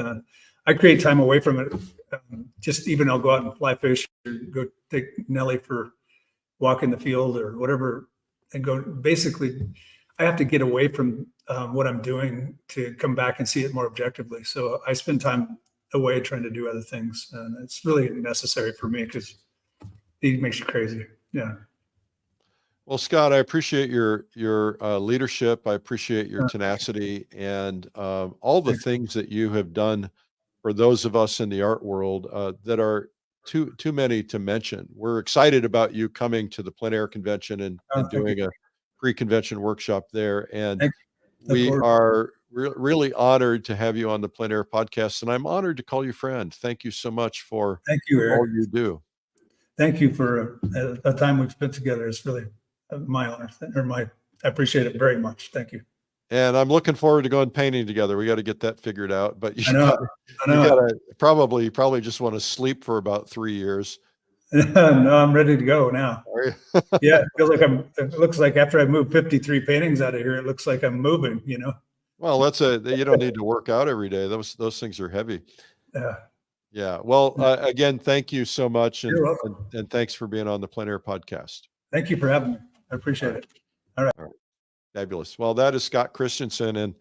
I create time away from it. Just even I'll go out and fly fish, or go take Nellie for walk in the field or whatever, and go. Basically, I have to get away from what I'm doing to come back and see it more objectively. So I spend time away trying to do other things, and it's really necessary for me because it makes you crazy. Yeah. Well, Scott, I appreciate your leadership. I appreciate your tenacity, and all the things that you have done for those of us in the art world that are too many to mention. We're excited about you coming to the Plein Air convention and doing a pre-convention workshop there. And we are really honored to have you on the Plein Air podcast, and I'm honored to call you friend. Thank you so much for all you do. Thank you for the time we've spent together. It's really my honor, I appreciate it very much. Thank you. And I'm looking forward to going painting together. We got to get that figured out. But I know. I you know. gotta probably just want to sleep for about 3 years. No, I'm ready to go now. Are you? Yeah, it feels like it looks like after I moved 53 paintings out of here, it looks like I'm moving, you know? Well, you don't need to work out every day. Those things are heavy. Yeah. Yeah. Well, again, thank you so much, You're welcome. and thanks for being on the Plein Air podcast. Thank you for having me. I All appreciate right. it. All right. All right. Fabulous. Well, that is Scott Christensen, and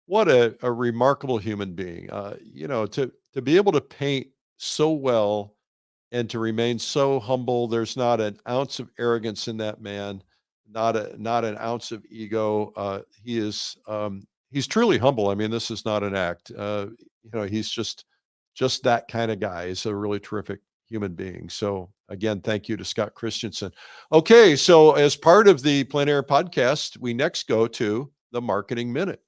what a remarkable human being. To be able to paint so well and to remain so humble. There's not an ounce of arrogance in that man, not an ounce of ego. He's truly humble. I mean, this is not an act. He's just that kind of guy. He's a really terrific human being. So again, thank you to Scott Christensen. Okay, so as part of the Plein Air podcast, we next go to the Marketing Minute.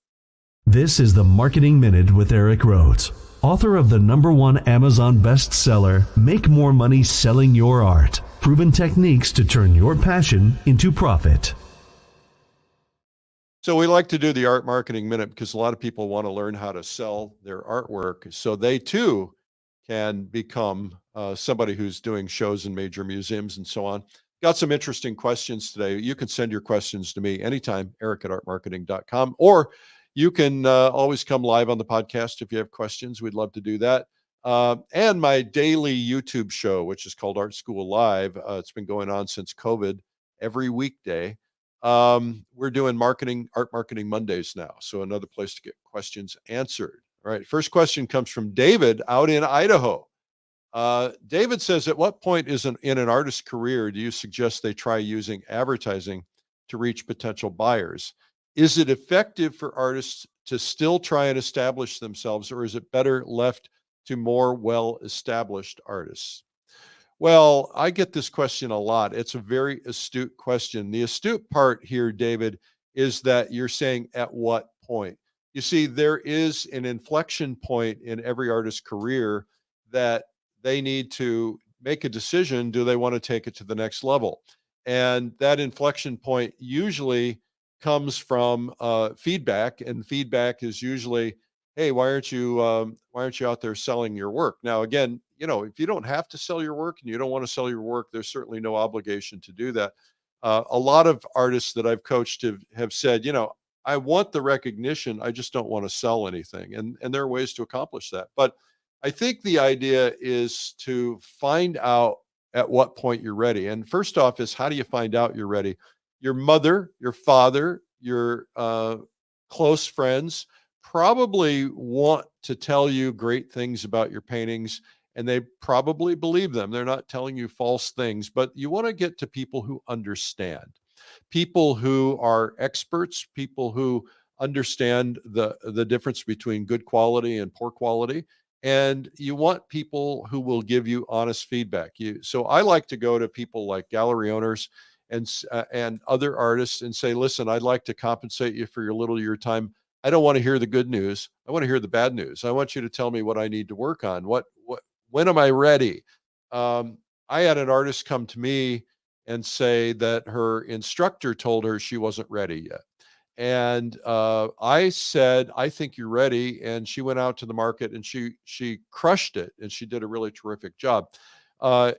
This is the Marketing Minute with Eric Rhoads, author of the #1 Amazon bestseller, Make More Money Selling Your Art, Proven Techniques to Turn Your Passion into Profit. So we like to do the Art Marketing Minute because a lot of people want to learn how to sell their artwork so they too can become somebody who's doing shows in major museums and so on. Got some interesting questions today. You can send your questions to me anytime, eric@artmarketing.com, or you can always come live on the podcast if you have questions. We'd love to do that. And my daily YouTube show, which is called Art School Live. It's been going on since COVID, every weekday. We're doing Art Marketing Mondays now. So another place to get questions answered. All right. First question comes from David out in Idaho. David says, at what point in an artist's career do you suggest they try using advertising to reach potential buyers? Is it effective for artists to still try and establish themselves, or is it better left to more well-established artists? Well, I get this question a lot. It's a very astute question. The astute part here, David, is that you're saying at what point. You see, there is an inflection point in every artist's career that they need to make a decision. Do they want to take it to the next level? And that inflection point usually comes from feedback, and feedback is usually, hey, why aren't you out there selling your work? Now, again, if you don't have to sell your work and you don't want to sell your work, there's certainly no obligation to do that. A lot of artists that I've coached have said, I want the recognition, I just don't want to sell anything. And there are ways to accomplish that. But I think the idea is to find out at what point you're ready. And first off is, how do you find out you're ready? Your mother, your father, your close friends probably want to tell you great things about your paintings, and they probably believe them. They're not telling you false things, but you want to get to people who understand, people who are experts, people who understand the difference between good quality and poor quality. And you want people who will give you honest feedback. So I like to go to people like gallery owners and other artists and say, listen, I'd like to compensate you for your little of your time. I don't want to hear the good news. I want to hear the bad news. I want you to tell me what I need to work on. When am I ready? I had an artist come to me and say that her instructor told her she wasn't ready yet. And I said, I think you're ready. And she went out to the market and she crushed it. And she did a really terrific job.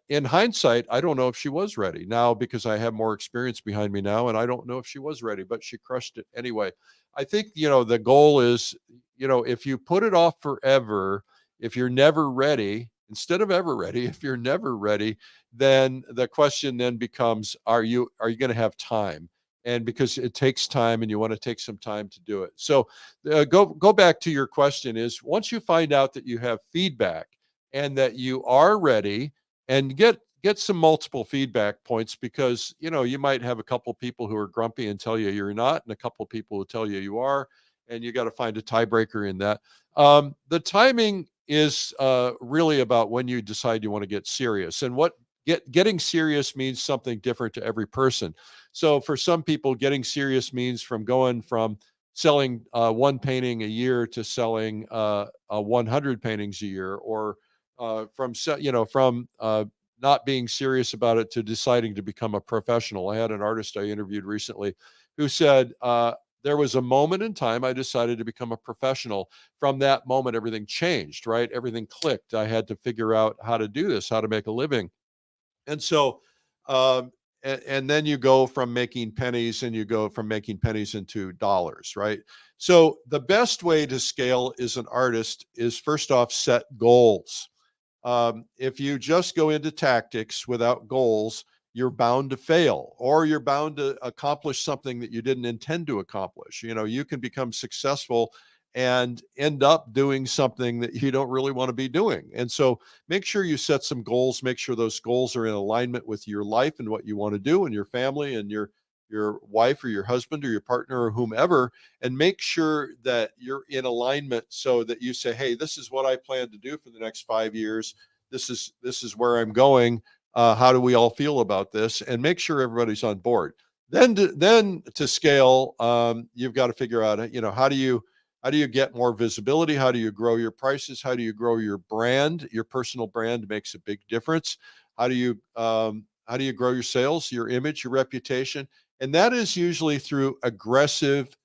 In hindsight, I don't know if she was ready now, because I have more experience behind me now, and I don't know if she was ready, but she crushed it anyway. I think, the goal is, if you put it off forever, if you're never ready, instead of ever ready, if you're never ready, then the question then becomes, are you going to have time? And because it takes time and you want to take some time to do it. So go back to your question is, once you find out that you have feedback and that you are ready, and get some multiple feedback points, because you might have a couple people who are grumpy and tell you you're not, and a couple of people who tell you you are, and you got to find a tiebreaker in that. The timing is really about when you decide you want to get serious, and getting serious means something different to every person. So for some people, getting serious means going from selling one painting a year to selling 100 paintings a year, or from not being serious about it to deciding to become a professional. I had an artist I interviewed recently who said, there was a moment in time I decided to become a professional. From that moment, everything changed, right? Everything clicked. I had to figure out how to do this, how to make a living. And so, and then you go from making pennies and you go from making pennies into dollars, right? So the best way to scale as an artist is, first off, set goals. If you just go into tactics without goals, you're bound to fail, or you're bound to accomplish something that you didn't intend to accomplish. You know, you can become successful and end up doing something that you don't really want to be doing. And so make sure you set some goals, make sure those goals are in alignment with your life and what you want to do, and your family and your wife or your husband or your partner or whomever, and make sure that you're in alignment so that you say, hey, this is what I plan to do for the next 5 years. This is where I'm going. How do we all feel about this? And make sure everybody's on board. Then to scale, you've got to figure out, how do you get more visibility? How do you grow your prices? How do you grow your brand? Your personal brand makes a big difference. How do you grow your sales, your image, your reputation? And that is usually through aggressive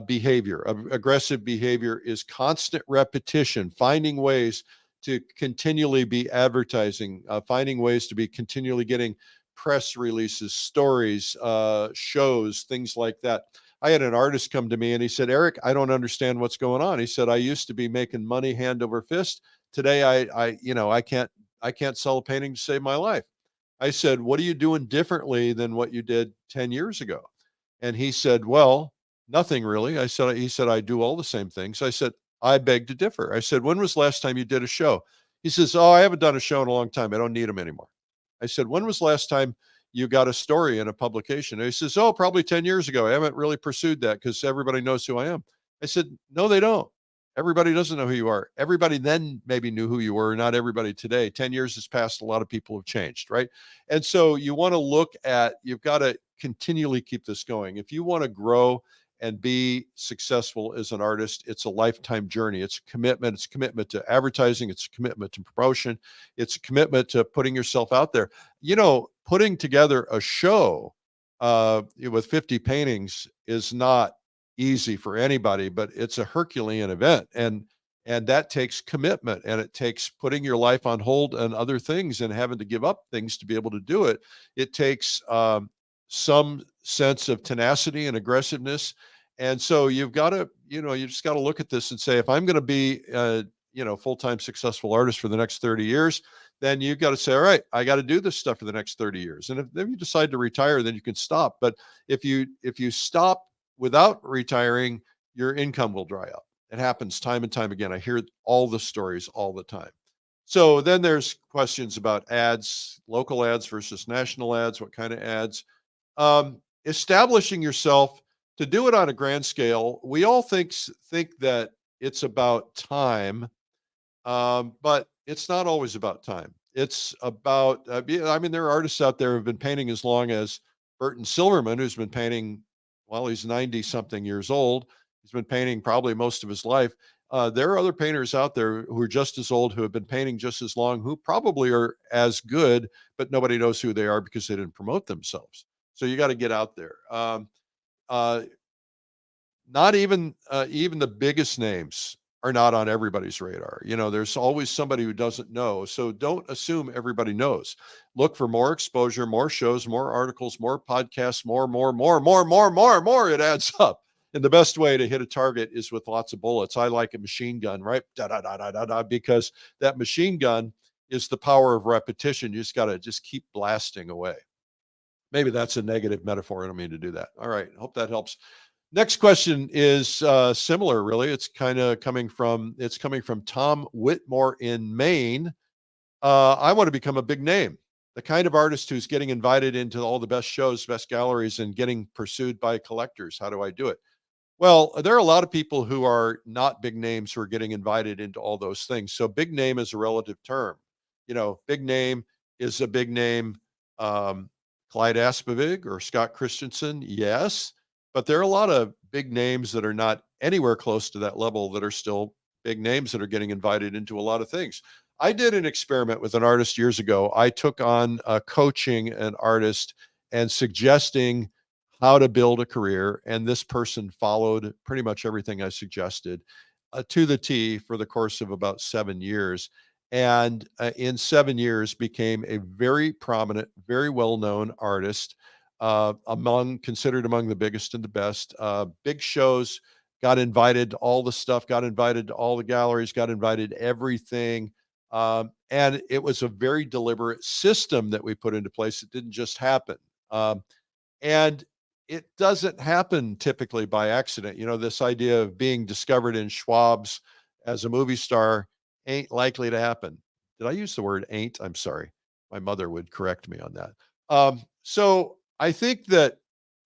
behavior. Aggressive behavior is constant repetition, finding ways to continually be advertising, finding ways to be continually getting press releases, stories, shows, things like that. I had an artist come to me and he said, Eric, I don't understand what's going on. He said, I used to be making money hand over fist. Today, I can't sell a painting to save my life. I said, what are you doing differently than what you did 10 years ago? And he said, well, nothing really. He said, I do all the same things. I said, I beg to differ. I said, when was the last time you did a show? He says, oh, I haven't done a show in a long time. I don't need them anymore. I said, when was the last time you got a story in a publication? And he says, oh, probably 10 years ago. I haven't really pursued that because everybody knows who I am. I said, no, they don't. Everybody doesn't know who you are. Everybody then maybe knew who you were. Not everybody today. 10 years has passed. A lot of people have changed, right? And so you've got to continually keep this going. If you want to grow and be successful as an artist, it's a lifetime journey. It's a commitment. It's a commitment to advertising. It's a commitment to promotion. It's a commitment to putting yourself out there. Putting together a show with 50 paintings is not easy for anybody, but it's a Herculean event. And that takes commitment, and it takes putting your life on hold and other things and having to give up things to be able to do it. It takes some sense of tenacity and aggressiveness. And so you just got to look at this and say, if I'm going to be full-time successful artist for the next 30 years, then you've got to say, all right, I got to do this stuff for the next 30 years. And if you decide to retire, then you can stop. But if you stop without retiring, your income will dry up. It happens time and time again. I hear all the stories all the time. So then there's questions about ads, local ads versus national ads, what kind of ads. Establishing yourself to do it on a grand scale. We all think that it's about time, but it's not always about time. It's about, there are artists out there who've been painting as long as Burton Silverman, who's been painting, well, he's 90 something years old. He's been painting probably most of his life. There are other painters out there who are just as old, who have been painting just as long, who probably are as good, but nobody knows who they are because they didn't promote themselves. So you got to get out there. Not even the biggest names are not on everybody's radar. There's always somebody who doesn't know. So don't assume everybody knows. Look for more exposure, more shows, more articles, more podcasts, more. It adds up. And the best way to hit a target is with lots of bullets. I like a machine gun, right? Da, da, da, da, da, da, because that machine gun is the power of repetition. You just got to just keep blasting away. Maybe that's a negative metaphor. I don't mean to do that. All right. Hope that helps. Next question is similar, really. It's coming from Tom Whitmore in Maine. I want to become a big name, the kind of artist who's getting invited into all the best shows, best galleries, and getting pursued by collectors. How do I do it? Well, there are a lot of people who are not big names who are getting invited into all those things. So big name is a relative term. Big name is a big name. Clyde Aspavig or Scott Christensen, yes. But there are a lot of big names that are not anywhere close to that level that are still big names that are getting invited into a lot of things. I did an experiment with an artist years ago. I took on coaching an artist and suggesting how to build a career. And this person followed pretty much everything I suggested to the T for the course of about 7 years. And in 7 years became a very prominent, very well-known artist, considered among the biggest and the best, big shows, got invited to all the stuff, got invited to all the galleries, got invited to everything. And it was a very deliberate system that we put into place. It didn't just happen. And it doesn't happen typically by accident. This idea of being discovered in Schwab's as a movie star ain't likely to happen. Did I use the word ain't? I'm sorry. My mother would correct me on that. So I think that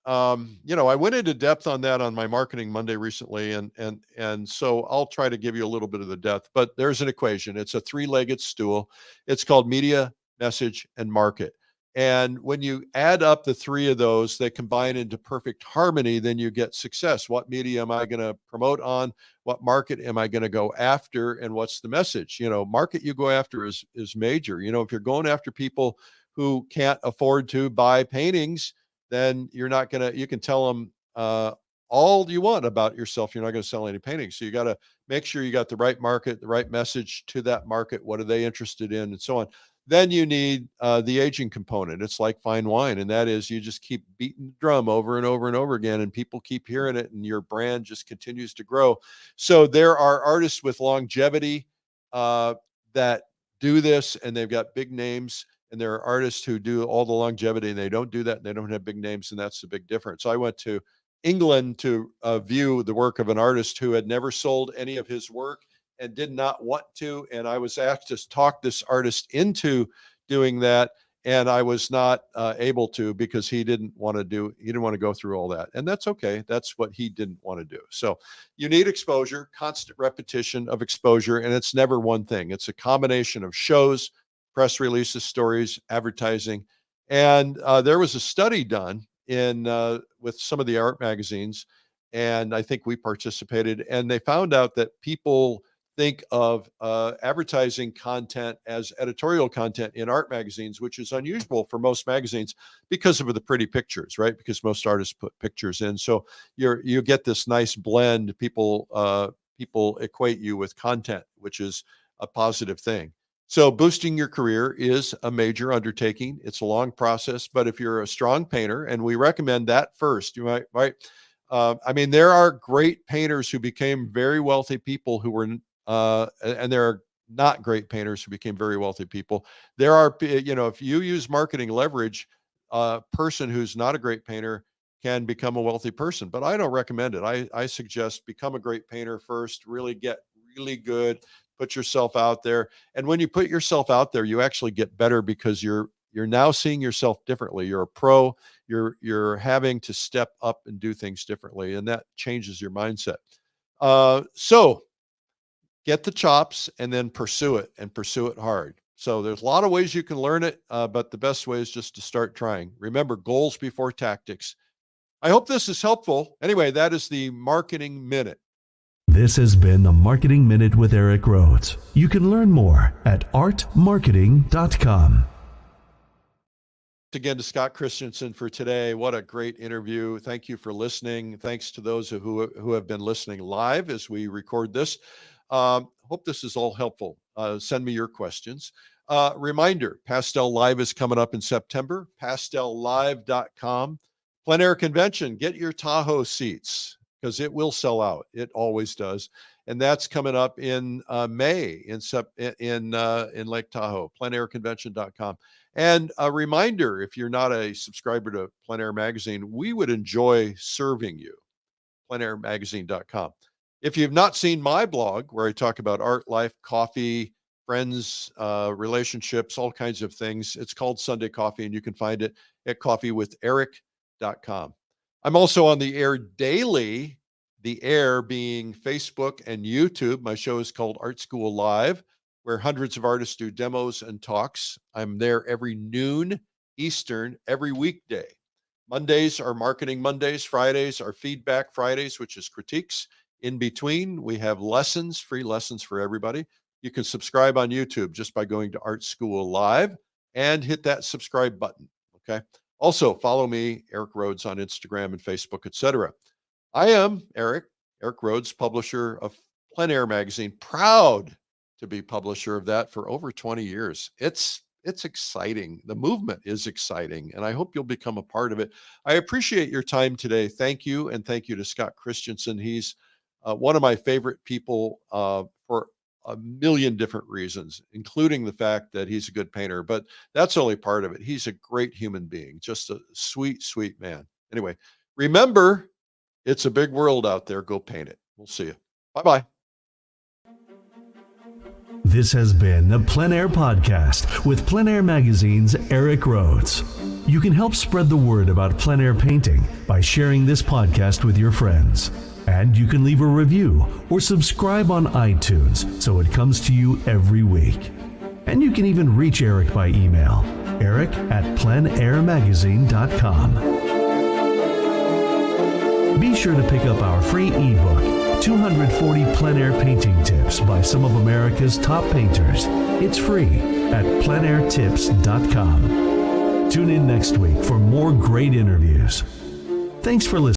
I went into depth on that on my Marketing Monday recently, and so I'll try to give you a little bit of the depth. But there's an equation. It's a three-legged stool. It's called media, message, and market. And when you add up the three of those, they combine into perfect harmony, then you get success. What media am I going to promote on? What market am I going to go after? And what's the message? Market you go after is major. If you're going after people who can't afford to buy paintings, then you're not going to, you can tell them all you want about yourself. You're not going to sell any paintings. So you got to make sure you got the right market, the right message to that market. What are they interested in, and so on. Then you need the aging component. It's like fine wine, and that is you just keep beating the drum over and over and over again, and people keep hearing it, and your brand just continues to grow. So there are artists with longevity that do this, and they've got big names, and there are artists who do all the longevity, and they don't do that, and they don't have big names, and that's the big difference. I went to England to view the work of an artist who had never sold any of his work and did not want to. And I was asked to talk this artist into doing that. And I was not able to, because he didn't want to go through all that. And that's okay. That's what he didn't want to do. So you need exposure, constant repetition of exposure. And it's never one thing. It's a combination of shows, press releases, stories, advertising. And there was a study done with some of the art magazines, and I think we participated, and they found out that people think of advertising content as editorial content in art magazines, which is unusual for most magazines because of the pretty pictures, right? Because most artists put pictures in. So you get this nice blend. People equate you with content, which is a positive thing. So boosting your career is a major undertaking. It's a long process, but if you're a strong painter, and we recommend that first, you might, right? There are great painters who became very wealthy people who were and there are not great painters who became very wealthy people. There are, if you use marketing leverage, a person who's not a great painter can become a wealthy person, but I don't recommend it. I suggest become a great painter first, really get really good, put yourself out there. And when you put yourself out there, you actually get better, because you're now seeing yourself differently. You're a pro, you're having to step up and do things differently, and that changes your mindset. So get the chops and then pursue it, and pursue it hard. So there's a lot of ways you can learn it, but the best way is just to start trying. Remember, goals before tactics. I hope this is helpful. Anyway, that is the Marketing Minute. This has been the Marketing Minute with Eric Rhoads. You can learn more at artmarketing.com. Again to Scott Christensen for today. What a great interview. Thank you for listening. Thanks to those who have been listening live as we record this. Hope this is all helpful. Send me your questions. Reminder, Pastel Live is coming up in September, pastellive.com. Plein Air Convention, get your Tahoe seats, because it will sell out. It always does. And that's coming up in May in Lake Tahoe, pleinairconvention.com. And a reminder, if you're not a subscriber to Plein Air Magazine, we would enjoy serving you, pleinairmagazine.com. If you've not seen my blog, where I talk about art, life, coffee, friends, relationships, all kinds of things, it's called Sunday Coffee, and you can find it at coffeewitheric.com. I'm also on the air daily, the air being Facebook and YouTube. My show is called Art School Live, where hundreds of artists do demos and talks. I'm there every noon Eastern, every weekday. Mondays are Marketing Mondays. Fridays are Feedback Fridays, which is critiques. In between, we have lessons, free lessons for everybody. You can subscribe on YouTube just by going to Art School Live and hit that subscribe button, okay? Also, follow me, Eric Rhoads, on Instagram and Facebook, etc. I am Eric Rhoads, publisher of Plein Air magazine, proud to be publisher of that for over 20 years. It's exciting. The movement is exciting, and I hope you'll become a part of it. I appreciate your time today. Thank you, and thank you to Scott Christensen. He's one of my favorite people for a million different reasons, including the fact that he's a good painter, but that's only part of it. He's a great human being, just a sweet, sweet man. Anyway, remember, it's a big world out there. Go paint it. We'll see you. Bye-bye. This has been the Plein Air Podcast with Plein Air Magazine's Eric Rhoads. You can help spread the word about plein air painting by sharing this podcast with your friends. And you can leave a review or subscribe on iTunes so it comes to you every week. And you can even reach Eric by email, eric@pleinairmagazine.com. Be sure to pick up our free ebook, 240 plein air painting tips by some of America's top painters. It's free at pleinairtips.com. Tune in next week for more great interviews. Thanks for listening.